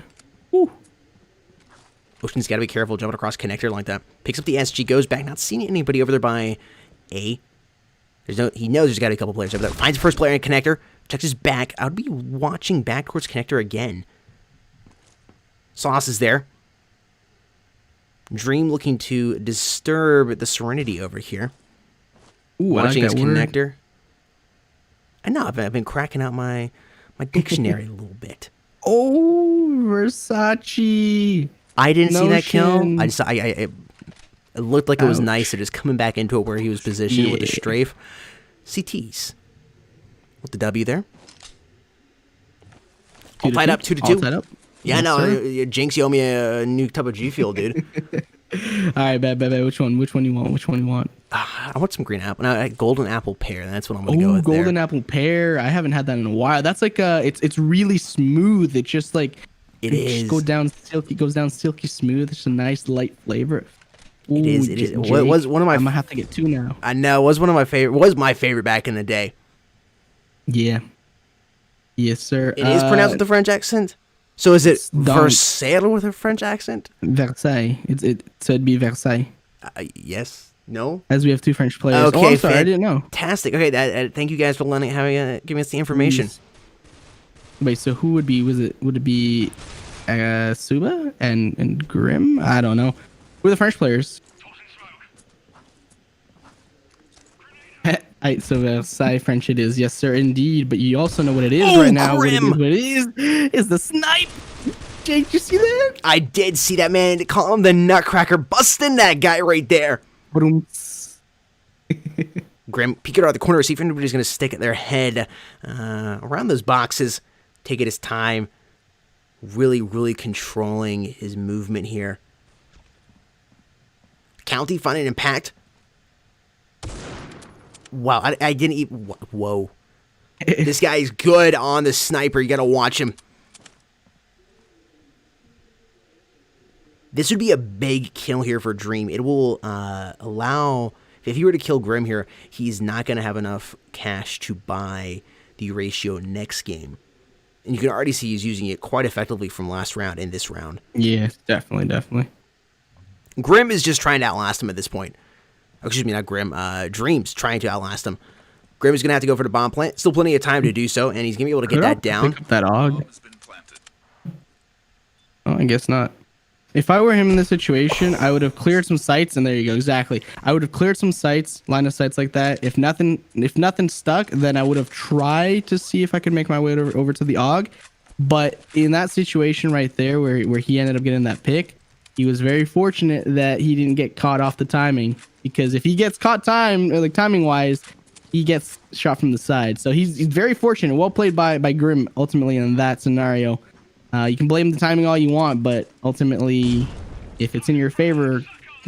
Woo. Ocean's got to be careful jumping across Connector like that. Picks up the SG, goes back. Not seeing anybody over there by A. He knows there's got to be a couple players over there. Finds the first player in Connector. Checks his back. I would be watching back towards Connector again. Sauce is there. Dream looking to disturb the Serenity over here. Ooh, watching I like his that Connector. Word. I know. I've been cracking out my dictionary a little bit. Oh, Versace. I didn't see that kill. It looked like it was nice. So just coming back into it where he was positioned with the strafe. CTs with the W there. All tied up 2-2. All tied up. Yeah, yes, no, Jinx, you owe me a new type of G Fuel, dude. All right, bad. Which one you want? I want some green apple. No, golden apple pear. That's what I'm gonna go with. Golden apple pear. I haven't had that in a while. That's like it's really smooth. It's just like it goes down silky smooth. It's a nice light flavor. Ooh, it is. Jake, it was one of my. I'm gonna have to get two now. I know. It was one of my favorite. Was my favorite back in the day. Yeah. Yes, sir. It is pronounced with a French accent. So is it Versailles with a French accent? Versailles. So it'd be Versailles. Yes. No. As we have two French players. Okay, I'm sorry, I didn't know. Fantastic. Okay, thank you guys for giving us the information. Wait, so who would be? Would it be Suba and Grim? I don't know. Who are the French players? So Versailles French it is, yes sir, indeed. But you also know what it is right now. Grim. What it is the snipe. Jake, did you see that? I did see that, man. Call him the Nutcracker, busting that guy right there. Grim, peek it out of the corner, see if anybody's going to stick their head around those boxes. Take it his time. Really, really controlling his movement here. County finding impact. Wow, I didn't even... Whoa. This guy's good on the sniper. You got to watch him. This would be a big kill here for Dream. It will allow... If he were to kill Grim here, he's not going to have enough cash to buy the ratio next game. And you can already see he's using it quite effectively from last round and this round. Yeah, definitely. Grim is just trying to outlast him at this point. Excuse me, not Grim. Dream's trying to outlast him. Grim is going to have to go for the bomb plant. Still plenty of time to do so, and he's going to be able to get that down. Pick up that AUG. Oh, I guess not. If I were him in this situation, I would have cleared some sites, and there you go, exactly. I would have cleared some sites, line of sights like that. If nothing stuck, then I would have tried to see if I could make my way over to the AUG. But in that situation right there, where he ended up getting that pick, he was very fortunate that he didn't get caught off the timing. Because if he gets caught timing wise, he gets shot from the side. So he's very fortunate. Well played by Grim ultimately in that scenario. You can blame the timing all you want, but ultimately, if it's in your favor,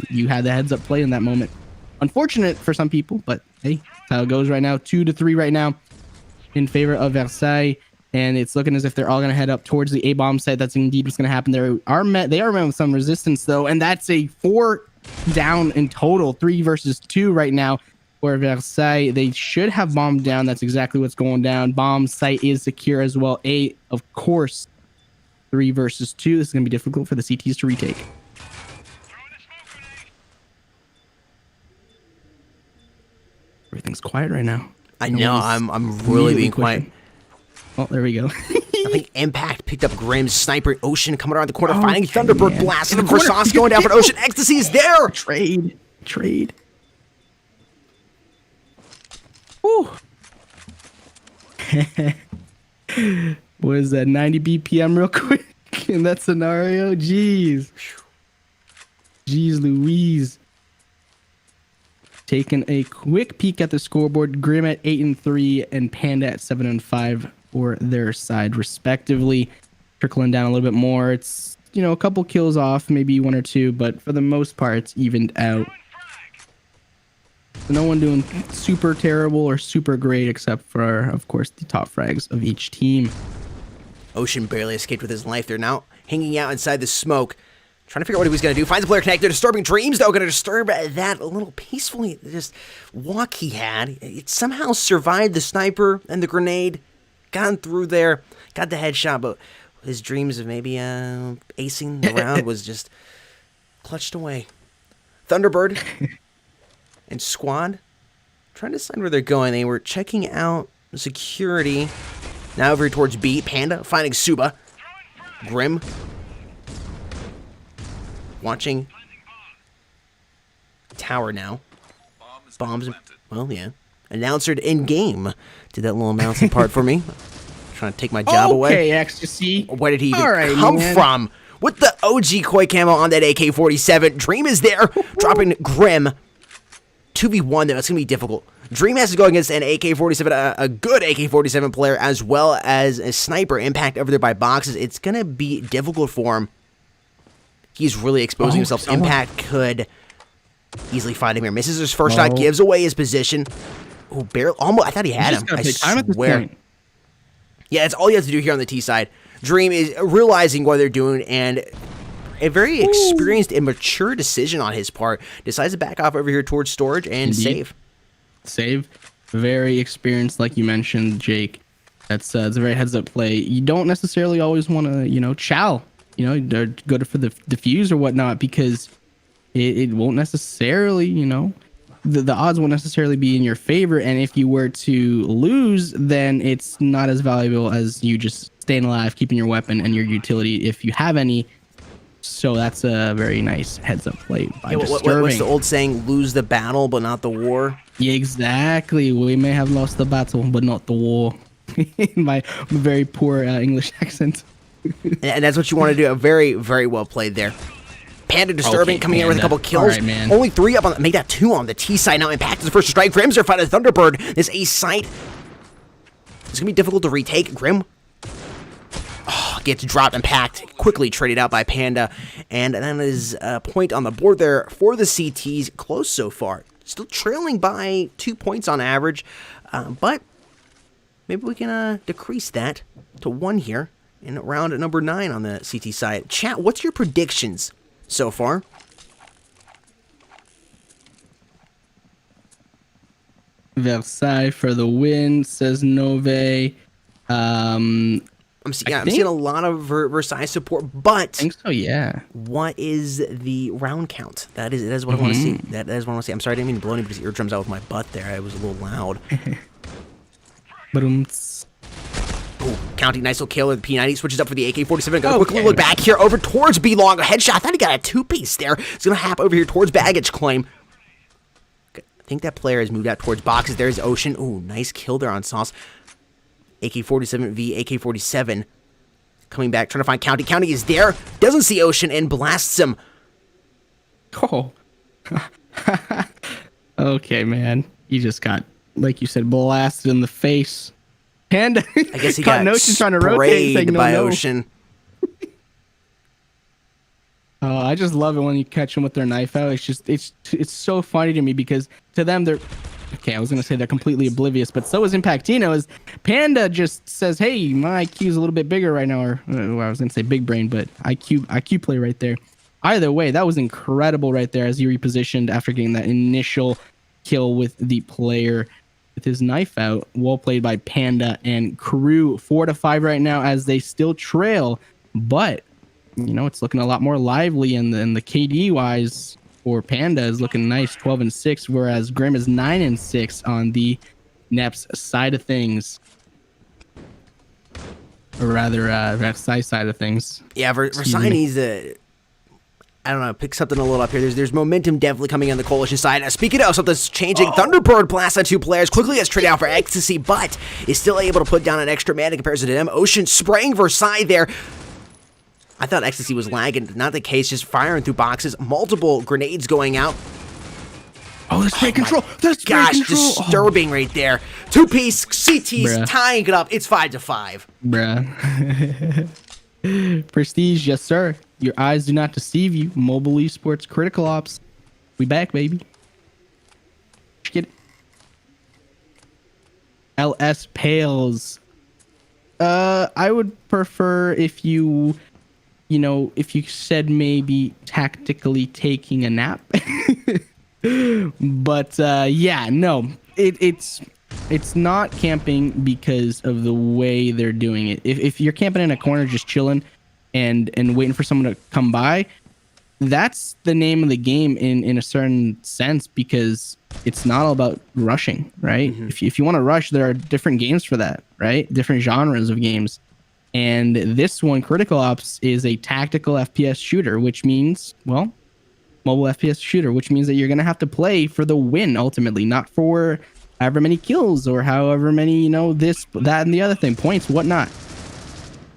you had the heads up play in that moment. Unfortunate for some people, but hey, that's how it goes right now. 2-3 right now in favor of Versailles. And it's looking as if they're all going to head up towards the A-bomb site. That's indeed what's going to happen. They are met with some resistance, though. And that's a 4 down in total, 3 versus 2 right now for Versailles. They should have bombed down. That's exactly what's going down. Bomb site is secure as well. A, of course, 3 versus 2. This is going to be difficult for the CTs to retake. Everything's quiet right now. I know. I'm really being quiet. Oh, there we go. I think Impact picked up Grim's sniper. Ocean coming around the corner, finding Thunderbird blast. And of course, Sauce going down for Ocean. Ecstasy is there. Trade. Woo. What is that? 90 BPM real quick. in that scenario. Jeez Louise. Taking a quick peek at the scoreboard. Grim at 8-3 and Panda at 7-5 for their side respectively. Trickling down a little bit more. It's, you know, a couple kills off, maybe 1 or 2, but for the most part it's evened out. So no one doing super terrible or super great except for, of course, the top frags of each team. Ocean barely escaped with his life. They're now hanging out inside the smoke, trying to figure out what he was going to do. Finds a player connected. Disturbing Dreams, though, going to disturb that a little peacefully. Just walk he had. It somehow survived the sniper and the grenade. Gone through there. Got the headshot, but his dreams of maybe acing the round was just clutched away. Thunderbird and squad trying to decide where they're going. They were checking out security. Now over towards B. Panda finding Suba. Grim watching tower now. Bombs. Well, yeah. Announcer in game. Did that little announcing part for me. Trying to take my job away. Okay, Ecstasy. Where did he even come from? With the OG Koi camo on that AK-47. Dream is there. Dropping Grim. 2v1 though. It's going to be difficult. Dream has to go against an AK-47, a good AK-47 player, as well as a sniper. Impact over there by boxes. It's going to be difficult for him. He's really exposing himself. Impact could easily find him here. Misses his first shot, gives away his position. Oh, barely. Almost. I thought he had him. I swear. Yeah, that's all you have to do here on the T side. Dream is realizing what they're doing, and a very experienced and mature decision on his part. Decides to back off over here towards storage and save. Very experienced, like you mentioned, Jake. That's it's a very heads-up play. You don't necessarily always want to, you know, chow, you know, go for the defuse or whatnot, because it won't necessarily, you know, the odds won't necessarily be in your favor. And if you were to lose, then it's not as valuable as you just staying alive, keeping your weapon and your utility if you have any. So that's a very nice heads-up play by Disturbing. What's the old saying? Lose the battle, but not the war. Yeah, exactly. We may have lost the battle, but not the war. In my very poor English accent. And that's what you want to do. Very, very well played there. Panda Disturbing coming in with a couple kills. Right, only 3 up on. Made that 2 on the T side. Now Impact is the first to strike. Grim's are fighting Thunderbird. This A site. It's gonna be difficult to retake. Grim gets dropped. Impact quickly traded out by Panda, and that is a point on the board there for the CTs. Close so far. Still trailing by 2 points on average, but maybe we can decrease that to 1 here in round number 9 on the CT side. Chat, what's your predictions so far? Versailles for the win, says Nove. I'm seeing a lot of Versailles support, but I think so, yeah. What is the round count? That is what I want to see. That is what I want to see. I'm sorry, I didn't mean to blow anybody's eardrums out with my butt there. I was a little loud. Counting, nice little kill with the P90. Switches up for the AK-47. Gonna quickly look back here over towards B long. A headshot. I thought he got a 2-piece there. It's gonna hop over here towards baggage claim. I think that player has moved out towards boxes. There's Ocean. Ooh, nice kill there on Sauce. AK-47 v AK-47. Coming back, trying to find County. County is there. Doesn't see Ocean and blasts him. Oh. Okay, man. He just got, like you said, blasted in the face. And I guess he got trying to rotate by Ocean. I just love it when you catch them with their knife out. It's just, it's so funny to me, because to them, they're, okay, I was going to say they're completely oblivious, but so is Impactino. Is Panda just says, hey, my IQ's a little bit bigger right now, or I was going to say big brain, but IQ play right there. Either way, that was incredible right there as he repositioned after getting that initial kill with the player with his knife out. Well played by Panda and crew. 4-5 right now as they still trail, but you know, it's looking a lot more lively, and the KD wise for Panda is looking nice, 12-6, whereas Grim is 9-6 on the Neps side of things. Or rather, Versailles side of things. Yeah, Versailles needs to, I don't know, pick something a little up here. There's momentum definitely coming on the Coalition side. Speaking of something's changing, Thunderbird blasts on 2 players. Quickly gets traded out for Ecstasy, but is still able to put down an extra man in comparison to them. Ocean spraying Versailles there. I thought Ecstasy was lagging. Not the case, just firing through boxes. Multiple grenades going out. Oh, that's great control. That's Gosh, great control. disturbing right there. Two-piece CTs Bruh. tying it up. It's 5-5. Bruh. Prestige, yes, sir. Your eyes do not deceive you. Mobile Esports Critical Ops. We back, baby. Get it. LS Pales. I would prefer if you said maybe tactically taking a nap. But yeah, no, it's not camping because of the way they're doing it. If you're camping in a corner just chilling and waiting for someone to come by, that's the name of the game in a certain sense, because it's not all about rushing, right? If you want to rush, there are different games for that, right? Different genres of games. And this one, Critical Ops, is a tactical FPS shooter, which means, well, mobile FPS shooter, which means that you're going to have to play for the win ultimately, not for however many kills or however many, this, that, and the other thing, points, whatnot.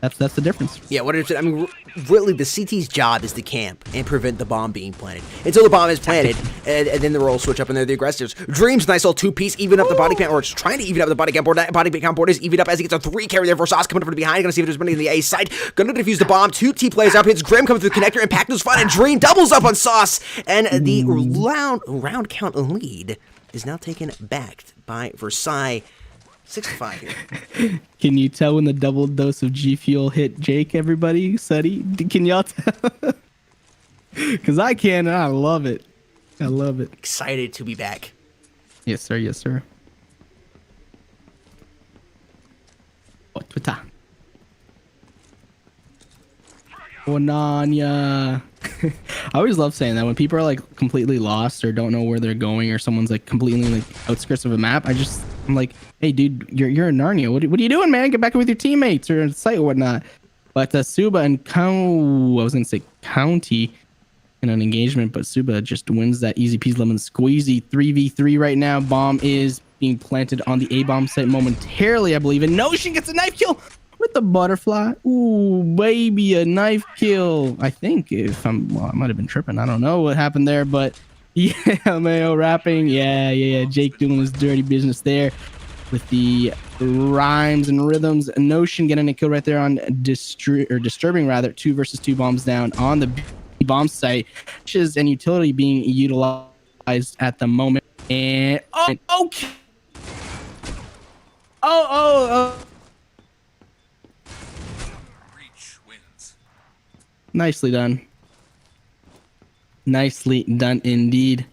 That's the difference. Yeah, I mean, really, the CT's job is to camp and prevent the bomb being planted. Until the bomb is planted, and then the roles switch up and they're the aggressors. Dreams, nice little two-piece, even up the body count, or it's trying to even up the body count board. That body count board is even up as he gets a 3 carry there. Versace coming up from behind. Gonna see if there's money in the A side. Gonna defuse the bomb. 2 T players up. Hits Grim coming through the connector. Impact was fun, and Dream doubles up on Sauce. And the round count lead is now taken back by Versailles. 6-5 here. Can you tell when the double dose of G Fuel hit Jake, everybody? Suddy? Can y'all tell? Because I can, and I love it. I love it. Excited to be back. Yes, sir. Yes, sir. Oh, Twitter. Onanya. I always love saying that when people are like completely lost or don't know where they're going, or someone's like completely like outskirts of a map. I'm like, hey, dude, you're in Narnia. What are you doing, man? Get back with your teammates or site or whatnot. But Suba and County in an engagement, but Suba just wins that easy peasy lemon squeezy 3v3 right now. Bomb is being planted on the A-bomb site momentarily, I believe. And Notion gets a knife kill with the butterfly. Ooh, baby, a knife kill. I think I might have been tripping. I don't know what happened there, but yeah, Mayo rapping. Yeah. Jake doing his dirty business there with the rhymes and rhythms. Notion getting a kill right there on disturbing rather. 2 versus 2 bombs down on the bomb site, which is an utility being utilized at the moment. And okay. Oh. Nicely done. Nicely done indeed.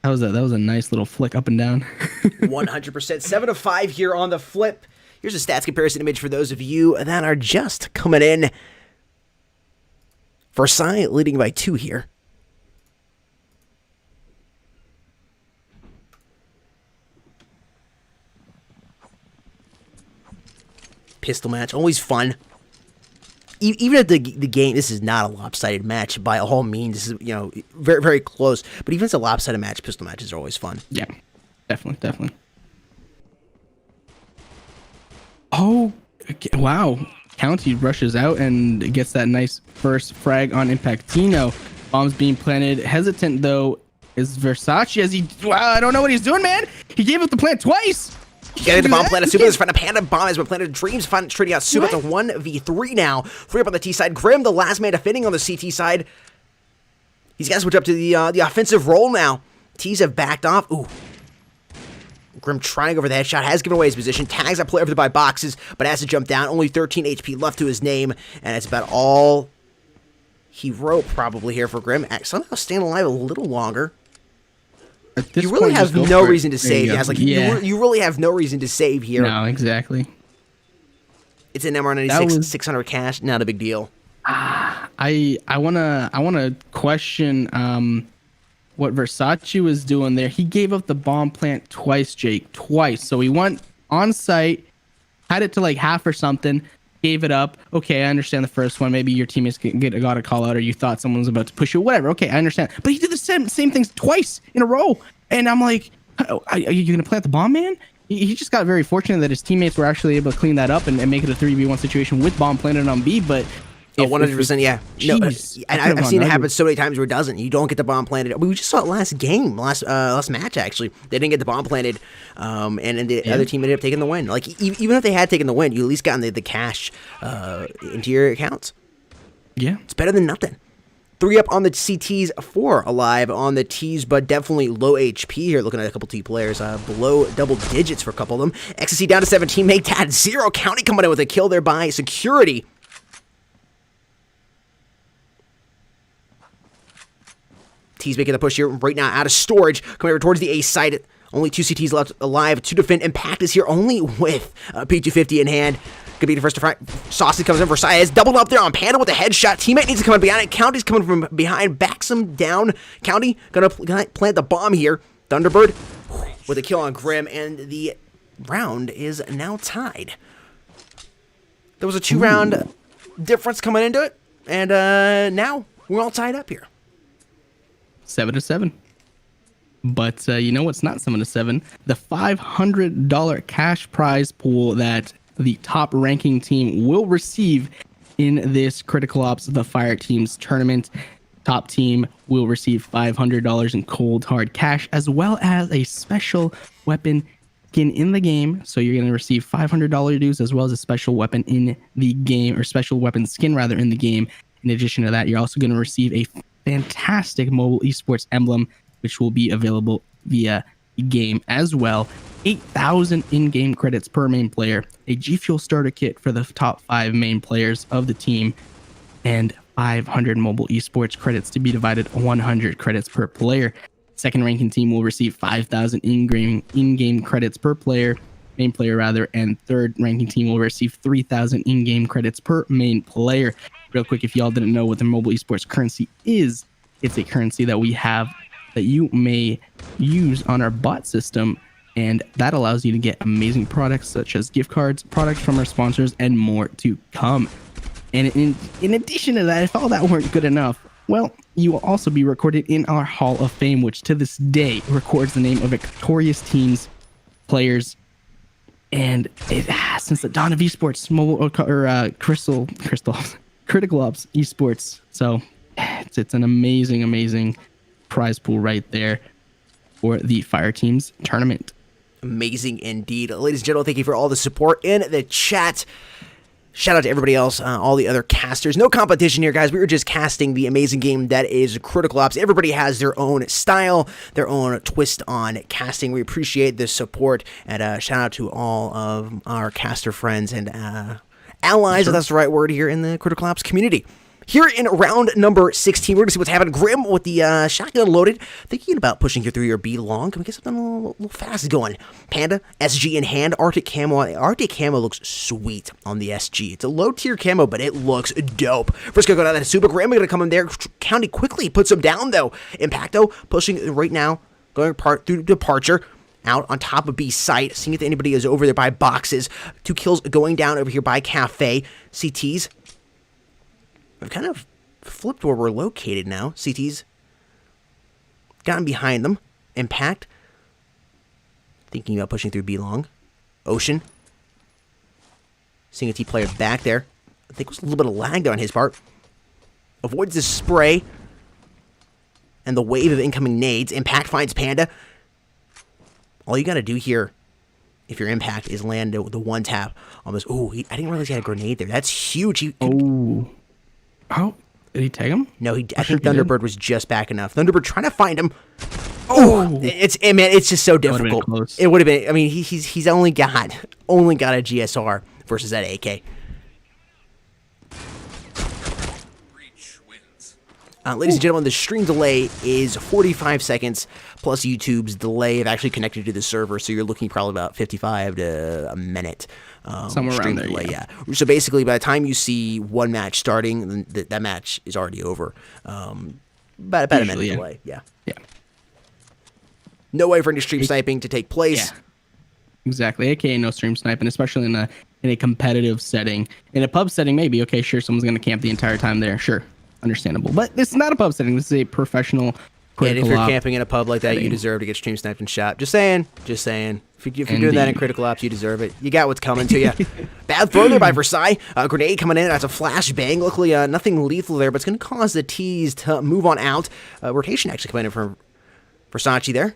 That was a nice little flick up and down. 100%. 7-5 here on the flip. Here's a stats comparison image for those of you that are just coming in. Versailles leading by 2 here. Pistol match, always fun. Even at the game, this is not a lopsided match by all means. This is, very, very close. But even if it's a lopsided match, pistol matches are always fun. Yeah, definitely. Oh, okay, wow. County rushes out and gets that nice first frag on Impactino. Bombs being planted. Hesitant, though, is Versace as I don't know what he's doing, man. He gave up the plant twice. Getting the bomb planted. Suba is front. A Panda bomb has been planted. Dreams find trading out. Suba to 1v3 now. 3 up on the T side. Grim, the last man defending on the CT side. He's got to switch up to the offensive role now. T's have backed off. Ooh. Grim trying over the headshot. Has given away his position. Tags that player over by boxes, but has to jump down. Only 13 HP left to his name. And it's about all he wrote probably here for Grim. Somehow staying alive a little longer. You really have no reason to save. You really have no reason to save here. No, exactly. It's an MR96, 600 cash, not a big deal. I wanna question what Versace was doing there. He gave up the bomb plant twice, Jake, twice. So he went on site, had it to like half or something, gave it up. Okay, I understand the first one. Maybe your teammates got a call out, or you thought someone was about to push you. Whatever. Okay, I understand. But he did the same things twice in a row, and I'm like, are you gonna plant the bomb, man? He just got very fortunate that his teammates were actually able to clean that up and make it a 3v1 situation with bomb planted on B. But Oh, 100%, yeah. No, Jeez, and I've seen it happen so many times where it doesn't. You don't get the bomb planted. We just saw it last match, actually. They didn't get the bomb planted, and then the other team ended up taking the win. Like, even if they had taken the win, you at least gotten the cash into your accounts. Yeah. It's better than nothing. 3 up on the CTs, 4 alive on the Ts, but definitely low HP here. Looking at a couple T players below double digits for a couple of them. Ecstasy down to 17, make that 0. County coming in with a kill there by Security. T's making the push here right now out of storage. Coming over towards the A side. Only 2 CTs left alive to defend. Impact is here only with P250 in hand. Could be the first to fight. Saucy comes in for Saez. Doubled up there on Panda with a headshot. Teammate needs to come in behind it. County's coming from behind. Backs him down. County gonna plant the bomb here. Thunderbird with a kill on Grim. And the round is now tied. There was a 2-round difference coming into it. And now we're all tied up here. 7-7. But you know what's not 7-7? The $500 cash prize pool that the top ranking team will receive in this Critical Ops the Fireteams tournament. Top team will receive $500 in cold hard cash, as well as a special weapon skin in the game. So you're going to receive $500 dues, as well as a special weapon in the game, or special weapon skin rather in the game. In addition to that, you're also going to receive a fantastic mobile esports emblem, which will be available via the game as well. 8,000 in-game credits per main player, a G Fuel starter kit for the top 5 main players of the team, and 500 mobile esports credits to be divided 100 credits per player. Second ranking team will receive 5,000 in-game credits per player, main player rather, and third ranking team will receive 3,000 in-game credits per main player. Real quick, if y'all didn't know what the mobile esports currency is, it's a currency that we have that you may use on our bot system, and that allows you to get amazing products such as gift cards, products from our sponsors, and more to come. And in addition to that, if all that weren't good enough, well, you will also be recorded in our Hall of Fame, which to this day records the name of victorious teams, players, and it has since the dawn of esports, mobile Critical Ops esports. So it's an amazing prize pool right there for the Fireteams tournament. Amazing indeed. Ladies and gentlemen, thank you for all the support in the chat. Shout out to everybody else, all the other casters. No competition here, guys. We were just casting the amazing game that is Critical Ops. Everybody has their own style, their own twist on casting. We appreciate the support, and shout out to all of our caster friends and allies, if that's the right word, here in the Critical Ops community. Here in round number 16, we're going to see what's happening. Grim with the shotgun loaded, thinking about pushing here through your B long. Can we get something a little fast going? Panda, SG in hand, Arctic camo. Arctic camo looks sweet on the SG. It's a low tier camo, but it looks dope. Frisco going down that Super. Grim going to come in there. County quickly puts him down, though. Impacto pushing right now, going through departure. Out on top of B site, seeing if anybody is over there by boxes. 2 kills going down over here by Cafe. CTs. We've kind of flipped where we're located now. CT's gotten behind them. Impact. Thinking about pushing through B long. Ocean. Seeing a T player back there. I think it was a little bit of lag there on his part. Avoids the spray. And the wave of incoming nades. Impact finds Panda. All you got to do here, if your Impact, is land the one tap on this. Ooh, I didn't realize he had a grenade there. That's huge. Oh, did he tag him? No, I think Thunderbird was just back enough. Thunderbird trying to find him. Oh, it's just so difficult. It would have been. I mean, he's only got a GSR versus that AK. Ladies and gentlemen, the stream delay is 45 seconds plus YouTube's delay of actually connecting to the server, so you're looking probably about 55 to a minute. Somewhere around there, delay, yeah. So basically, by the time you see one match starting, that match is already over. About a minute delay, yeah. No way for any stream sniping to take place. Yeah. Exactly, aka no stream sniping, especially in a competitive setting. In a pub setting, maybe, okay, sure, someone's going to camp the entire time there, sure. Understandable, but this is not a pub setting. This is a professional. And if you're camping in a pub like that, you deserve to get stream sniped and shot. Just saying. If you're doing that in critical ops, you deserve it. You got what's coming to you. Bad throw there by Versailles. Grenade coming in as a flashbang. Luckily, nothing lethal there, but it's going to cause the T's to move on out. Rotation actually coming in from Versace there.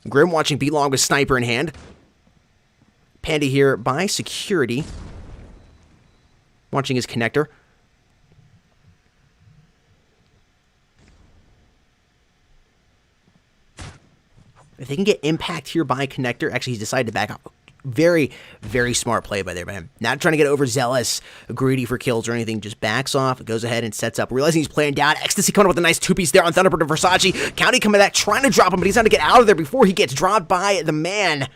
Grim watching B-Long with sniper in hand. Panda here by security. Watching his connector. If they can get impact here by connector, actually he's decided to back off. Very, very smart play by there, man. Not trying to get overzealous, greedy for kills or anything. Just backs off, goes ahead and sets up. Realizing he's playing down. Ecstasy coming up with a nice two-piece there on Thunderbird and Versace. County coming back, trying to drop him, but he's trying to get out of there before he gets dropped by the man.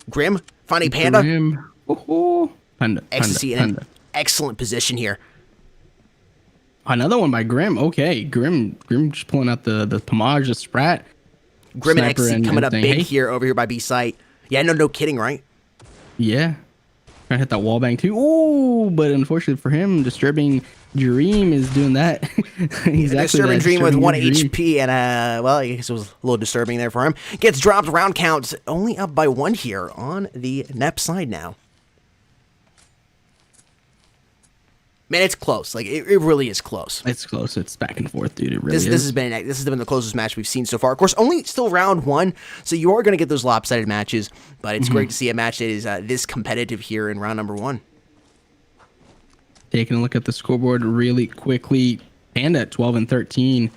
Grim finding Panda. Grim. Panda. Ecstasy in an excellent position here. Another one by Grim. Okay, Grim just pulling out the Pomage, the Sprat. Grim and Ecstasy coming up big here over here by B site. Yeah, no kidding, right? Yeah. Trying to hit that wall bang too. Ooh, but unfortunately for him, Disturbing Dream is doing that. He's Disturbing Dream with 1 HP, and well, I guess it was a little disturbing there for him. Gets dropped, round counts only up by 1 here on the NEP side now. Man, it's close. Like it really is close. It's close. It's back and forth, dude. It really is. This has been the closest match we've seen so far. Of course, only still round 1, so you are going to get those lopsided matches. But it's great to see a match that is this competitive here in round number 1. Taking a look at the scoreboard really quickly. Panda at 12 and 13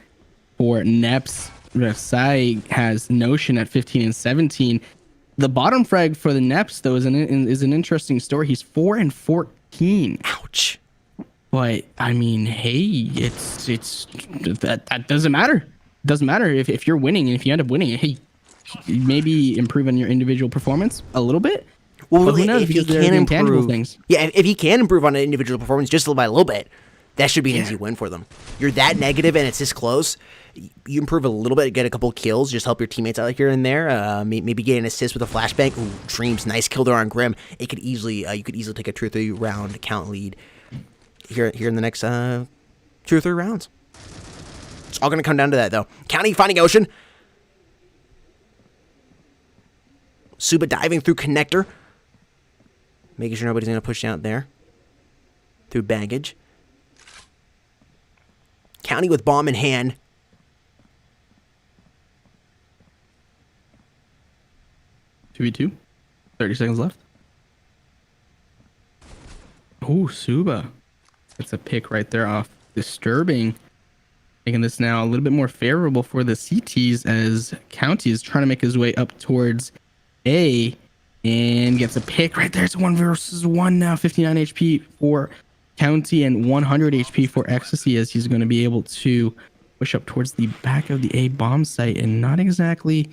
for Neps. Versailles has Notion at 15 and 17. The bottom frag for the Neps though is an interesting story. He's 4 and 14. Ouch. But I mean, hey, it's that doesn't matter. It doesn't matter if you're winning, and if you end up winning, hey, maybe improve on your individual performance a little bit. Well, really, if he can improve things. Yeah, if he can improve on an individual performance just by a little bit, that should be an easy win for them. You're that negative and it's this close. You improve a little bit, get a couple kills, just help your teammates out here and there. Maybe get an assist with a flashbang. Ooh, Dreams, nice kill there on Grim. It could easily, you could easily take a 2 or 3 round count lead here in the next 2 or 3 rounds. It's all going to come down to that, though. County finding Ocean. Suba diving through connector. Making sure nobody's going to push out there. Through baggage. County with bomb in hand. Two v 2. 30 seconds left. Oh, Suba. It's a pick right there off Disturbing. Making this now a little bit more favorable for the CTs as County is trying to make his way up towards A and gets a pick right there. It's 1 versus 1 now. 59 HP for County and 100 HP for Ecstasy as he's going to be able to push up towards the back of the A bomb site and not exactly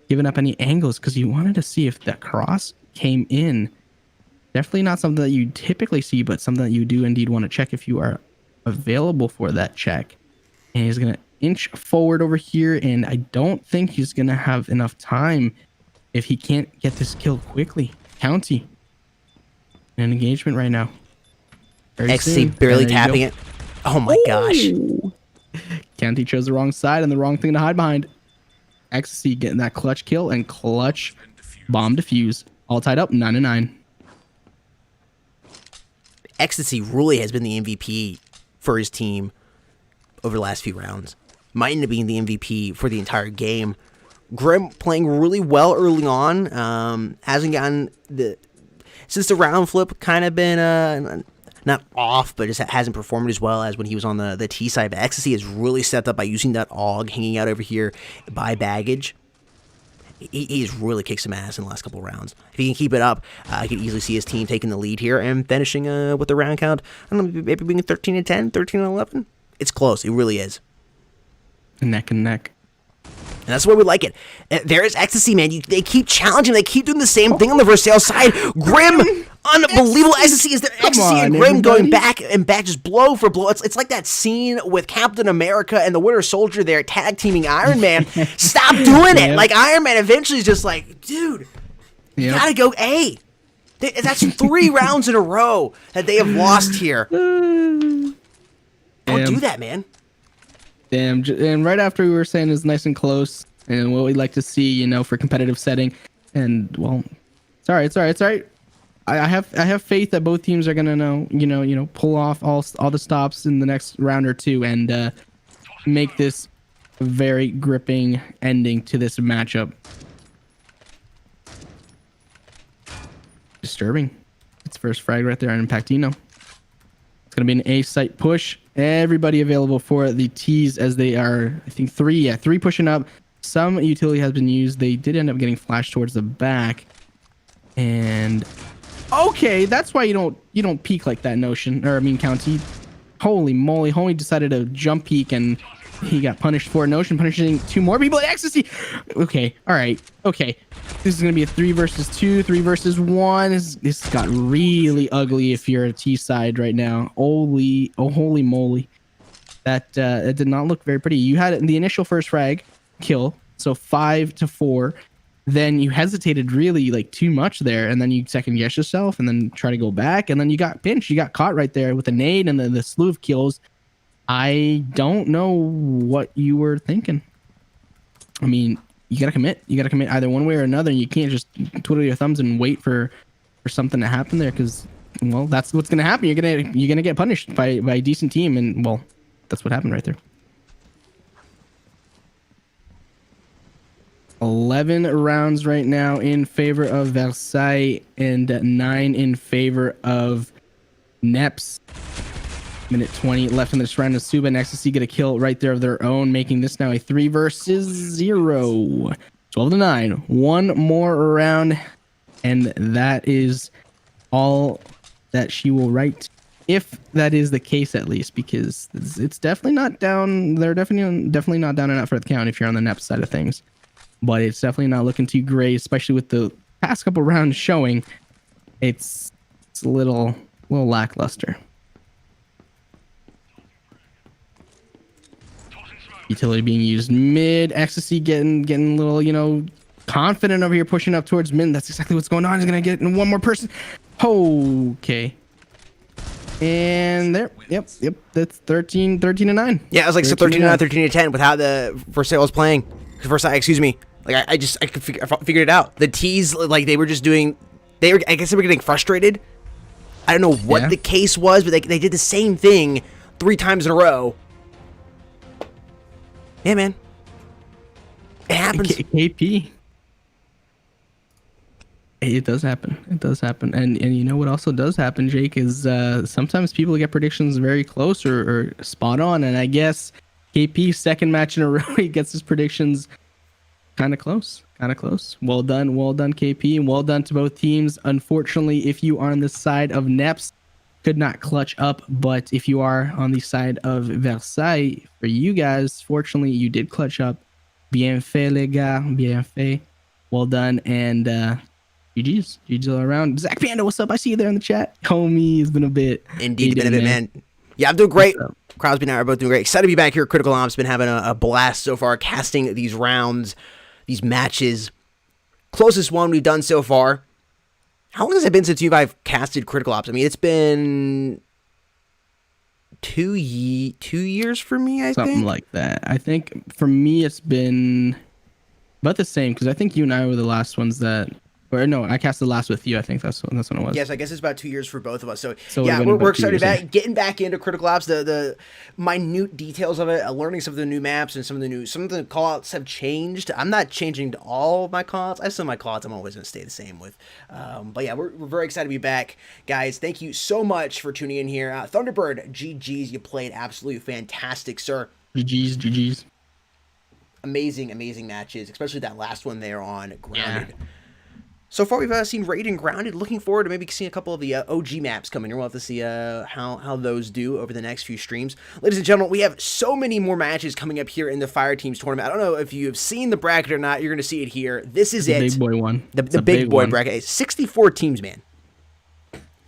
giving up any angles because he wanted to see if that cross came in. Definitely not something that you typically see, but something that you do indeed want to check if you are available for that check. And he's going to inch forward over here, and I don't think he's going to have enough time if he can't get this kill quickly. County. An engagement right now. Ecstasy barely tapping it. Oh my gosh. County chose the wrong side and the wrong thing to hide behind. Ecstasy getting that clutch kill and clutch bomb defuse. All tied up, 9-9. Ecstasy really has been the MVP for his team over the last few rounds. Might end up being the MVP for the entire game. Grim playing really well early on. Hasn't gotten since the round flip kind of been not off, but just hasn't performed as well as when he was on the T side. But Ecstasy has really stepped up by using that AUG hanging out over here by baggage. He's really kicked some ass in the last couple of rounds. If he can keep it up, I can easily see his team taking the lead here and finishing with the round count. I don't know, maybe being 13 and 10, 13 and 11. It's close. It really is. Neck and neck. And that's why we like it. There is Ecstasy, man. They keep challenging. They keep doing the same thing on the Versailles side. Grim, unbelievable Ecstasy. Is there Ecstasy and Grim going back and back, just blow for blow? It's like that scene with Captain America and the Winter Soldier there tag teaming Iron Man. Stop doing it. Like Iron Man eventually is just like, dude, you gotta go A. That's 3 rounds in a row that they have lost here. Don't do that, man. Damn, and right after we were saying it's nice and close, and what we like to see, for competitive setting. And well, it's all right. I have faith that both teams are gonna pull off all the stops in the next round or two and make this a very gripping ending to this matchup. Disturbing. It's first frag right there on Impactino. It's gonna be an A site push. Everybody available for the T's as they are, I think three pushing up. Some utility has been used. They did end up getting flashed towards the back. And okay, that's why you don't peek like that, County. Holy moly, homie decided to jump peek and he got punished for Notion punishing 2 more people at Ecstasy. Okay, all right, okay. This is gonna be a 3 versus 2, 3 versus 1. This got really ugly if you're a T side right now. Holy moly, that it did not look very pretty. You had the initial first frag kill, so 5-4. Then you hesitated really like too much there, and then you second guess yourself, and then try to go back, and then you got pinched. You got caught right there with a nade and the slew of kills. I don't know what you were thinking. I mean, you gotta commit. You gotta commit either one way or another. You can't just twiddle your thumbs and wait for something to happen there, because well, that's what's gonna happen. You're gonna get punished by a decent team, and well, that's what happened right there. 11 rounds right now in favor of Versailles and 9 in favor of Neps. Minute 20 left in this round. Suba and Ecstasy get a kill right there of their own, making this now a 3 versus 0. 12-9. One more round, and that is all that she will write. If that is the case, at least, because it's definitely not down. They're definitely not down and out for the count if you're on the Neps side of things. But it's definitely not looking too great, especially with the past couple rounds showing. It's a little lackluster. Utility being used mid. Ecstasy getting a little, confident over here, pushing up towards mid. That's exactly what's going on. He's gonna get one more person. Okay. And there. Yep. That's 13-9. Yeah, it was like 13-9, 13-10 with how the Versailles was playing. Versailles, excuse me. Like I figured it out. The T's, like they were just doing. I guess they were getting frustrated. I don't know what the case was, but they did the same thing 3 times in a row. Yeah, man. It happens. KP. It does happen. And you know what also does happen, Jake, is sometimes people get predictions very close or spot on. And I guess KP's second match in a row, he gets his predictions kind of close. Well done, KP, and well done to both teams. Unfortunately, if you are on the side of Neps, could not clutch up, but if you are on the side of Versailles, for you guys, fortunately, you did clutch up. Bien fait, les gars. Bien fait. Well done, and GG's all around. Zach Panda, what's up? I see you there in the chat. Homie, it's been a bit. Indeed, been a bit, man. Yeah, I'm doing great. Crosby and I are both doing great. Excited to be back here at Critical Ops. Been having a blast so far, casting these rounds, these matches. Closest one we've done so far. How long has it been since I've casted Critical Ops? I mean, it's been 2 years for me, I think. Something like that. I think for me, it's been about the same, because I think you and I were the last ones that... Or no, I cast the last with you. I think that's when it was. Yes, I guess it's about 2 years for both of us. So yeah, we're excited getting back into Critical Ops. The minute details of it, learning some of the new maps and some of the callouts have changed. I'm not changing to all of my callouts. I have some of my callouts I'm always going to stay the same with. But yeah, we're very excited to be back, guys. Thank you so much for tuning in here. Thunderbird, GGs, you played absolutely fantastic, sir. GGs. Amazing matches, especially that last one there on Grounded. Yeah. So far, we've seen Raid and Grounded. Looking forward to maybe seeing a couple of the OG maps coming here. We'll have to see how those do over the next few streams. Ladies and gentlemen, we have so many more matches coming up here in the Fireteams tournament. I don't know if you have seen the bracket or not. You're going to see it here. This is it. The big boy one. The big boy bracket. 64 teams, man.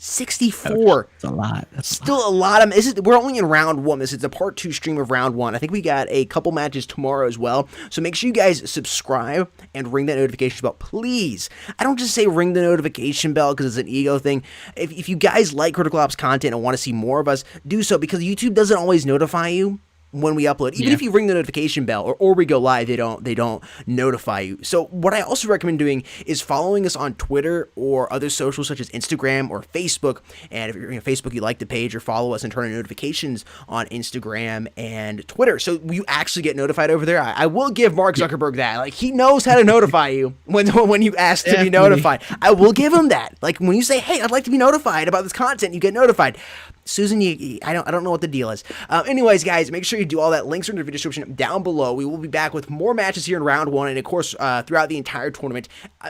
64. That's a lot. Still a lot of. We're only in round 1. This is the part 2 stream of round 1. I think we got a couple matches tomorrow as well. So make sure you guys subscribe and ring that notification bell, please. I don't just say ring the notification bell because it's an ego thing. If you guys like Critical Ops content and want to see more of us, do so, because YouTube doesn't always notify you. when we upload. Even if you ring the notification bell or we go live, they don't notify you. So what I also recommend doing is following us on Twitter or other socials such as Instagram or Facebook. And if you're Facebook, you like the page, or follow us and turn on notifications on Instagram and Twitter, so you actually get notified over there. I will give Mark Zuckerberg that. Like, he knows how to notify you when you ask to be notified. I will give him that. Like, when you say, "Hey, I'd like to be notified about this content," you get notified. Susan, I don't know what the deal is. Anyways, guys, make sure you do all that. Links are in the video description down below. We will be back with more matches here in round 1, and of course, throughout the entire tournament,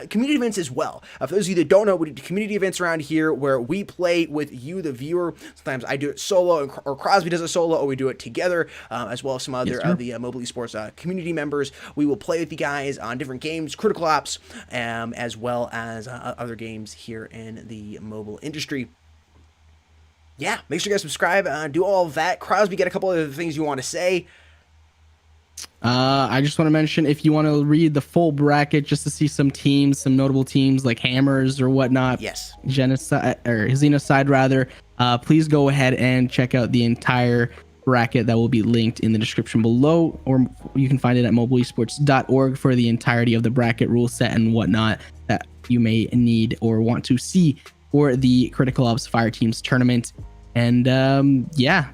community events as well. For those of you that don't know, we do community events around here where we play with you, the viewer. Sometimes I do it solo, or Crosby does it solo, or we do it together, as well as some other of the Mobile Esports community members. We will play with you guys on different games, Critical Ops, as well as other games here in the mobile industry. Yeah, make sure you guys subscribe, do all of that. Crosby, got a couple other things you want to say? I just want to mention, if you want to read the full bracket just to see some teams, some notable teams like Hammers or whatnot, Genocide or Xenocide rather, please go ahead and check out the entire bracket that will be linked in the description below, or you can find it at mobileesports.org for the entirety of the bracket rule set and whatnot that you may need or want to see for the Critical Ops Fireteams tournament. And yeah,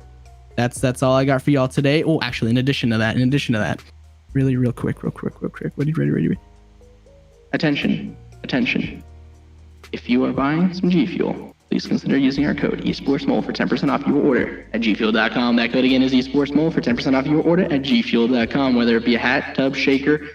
that's all I got for y'all today. Oh, actually, in addition to that, real quick. Ready. Attention. If you are buying some G Fuel, please consider using our code eSportsMole for 10% off your order at gfuel.com. That code again is eSportsMole for 10% off your order at gfuel.com. Whether it be a hat, tub, shaker,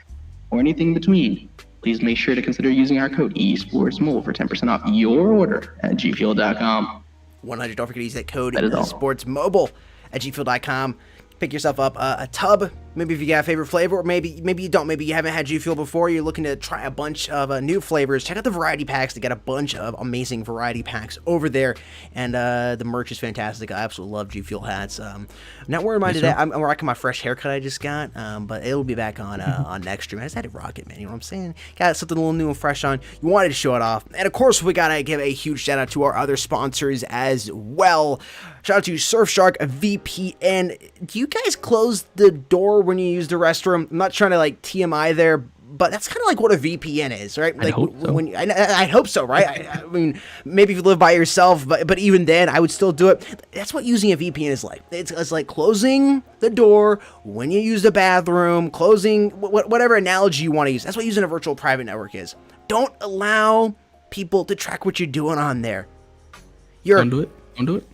or anything in between, please make sure to consider using our code eSportsMole for 10% off your order at gfuel.com. 100. Don't forget to use that code eSportsMobile at gfuel.com. Pick yourself up a tub, maybe if you got a favorite flavor, or maybe you don't. Maybe you haven't had G Fuel before. You're looking to try a bunch of new flavors. Check out the variety packs. They got a bunch of amazing variety packs over there, and the merch is fantastic. I absolutely love G Fuel hats. I'm not wearing mine today. I'm rocking my fresh haircut I just got, but it'll be back on next stream. I just had to rock it, man. You know what I'm saying? Got something a little new and fresh on. You wanted to show it off, and of course we gotta give a huge shout out to our other sponsors as well. Shout out to Surfshark VPN. Do you guys close the door when you use the restroom? I'm not trying to like TMI there, but that's kind of like what a VPN is, right? Like, I hope so, right? I mean, maybe if you live by yourself, but even then, I would still do it. That's what using a VPN is like. It's like closing the door when you use the bathroom, closing whatever analogy you want to use. That's what using a virtual private network is. Don't allow people to track what you're doing on there. Don't do it.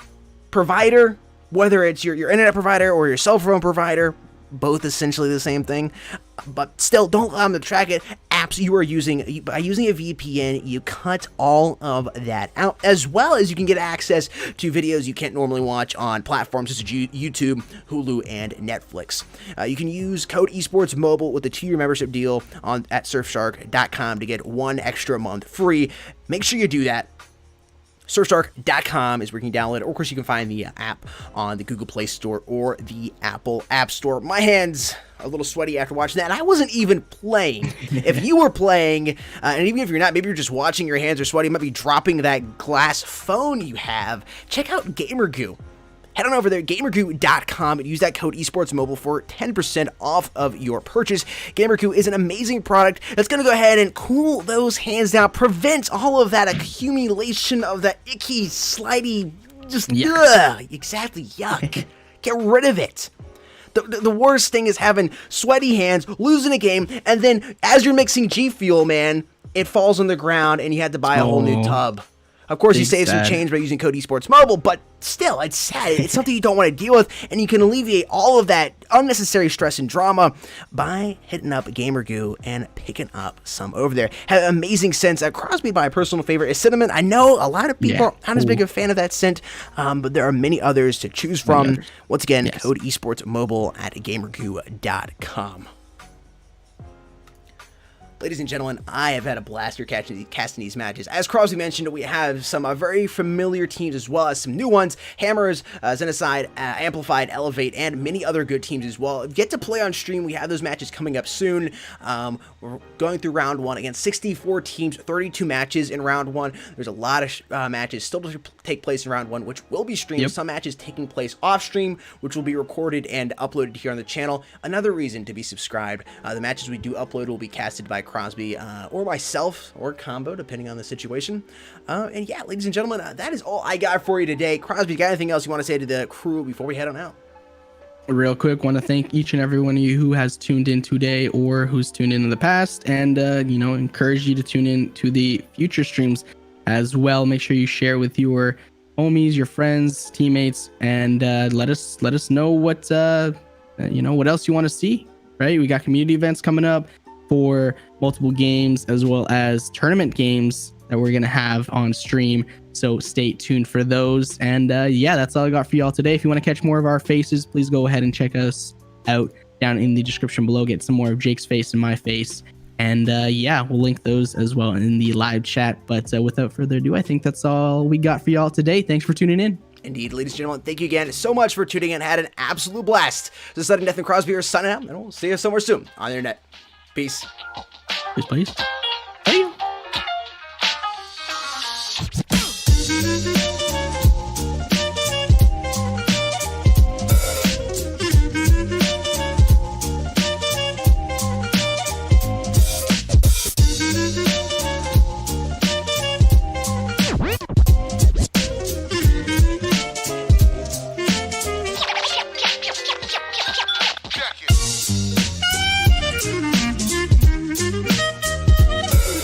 Provider, whether it's your internet provider or your cell phone provider, both essentially the same thing, but still don't allow them to track it. Apps you are using, by using a VPN, you cut all of that out, as well as you can get access to videos you can't normally watch on platforms such as YouTube, Hulu, and Netflix. You can use code eSportsMobile with a 2-year membership deal at surfshark.com to get 1 extra month free. Make sure you do that. Surfshark.com is where you can download it, or of course you can find the app on the Google Play Store or the Apple App Store. My hands are a little sweaty after watching that, and I wasn't even playing. If you were playing, and even if you're not, maybe you're just watching, your hands are sweaty, you might be dropping that glass phone you have, check out GamerGoo. Head on over there, gamergoo.com, and use that code eSportsMobile for 10% off of your purchase. GamerGoo is an amazing product that's going to go ahead and cool those hands down, prevent all of that accumulation of that icky, slidey, just, exactly, yuck. Get rid of it. The worst thing is having sweaty hands, losing a game, and then as you're mixing G Fuel, man, it falls on the ground and you had to buy a whole new tub. Of course, you save some change by using code eSportsMobile, but still, it's sad. It's something you don't want to deal with, and you can alleviate all of that unnecessary stress and drama by hitting up GamerGoo and picking up some over there. Have amazing scents. Crosby, my personal favorite, is cinnamon. I know a lot of people aren't as big a fan of that scent, but there are many others to choose from. Once again, code eSportsMobile at gamergoo.com. Ladies and gentlemen, I have had a blast here casting these matches. As Crosby mentioned, we have some very familiar teams as well as some new ones. Hammers, Xenocide, Amplified, Elevate, and many other good teams as well. Get to play on stream. We have those matches coming up soon. We're going through round 1 against 64 teams, 32 matches in round 1. There's a lot of matches still to take place in round 1, which will be streamed. Yep. Some matches taking place off stream, which will be recorded and uploaded here on the channel. Another reason to be subscribed. The matches we do upload will be casted by Crosby or myself or combo, depending on the situation. And yeah, ladies and gentlemen, that is all I got for you today. Crosby, got anything else you want to say to the crew before we head on out? Real quick, want to thank each and every one of you who has tuned in today or who's tuned in the past, and encourage you to tune in to the future streams as well. Make sure you share with your homies, your friends, teammates, and let us know what what else you want to see. Right, we got community events coming up for multiple games as well as tournament games that we're gonna have on stream, so stay tuned for those. And that's all I got for y'all today. If you want to catch more of our faces, please go ahead and check us out down in the description below. Get some more of Jake's face and my face, and we'll link those as well in the live chat. But without further ado, I think that's all we got for y'all today. Thanks for tuning in. Indeed, ladies and gentlemen, thank you again so much for tuning in. Had an absolute blast. This is Sudden Death and Crosby are signing out, and we'll see you somewhere soon on the internet. Peace. Peace.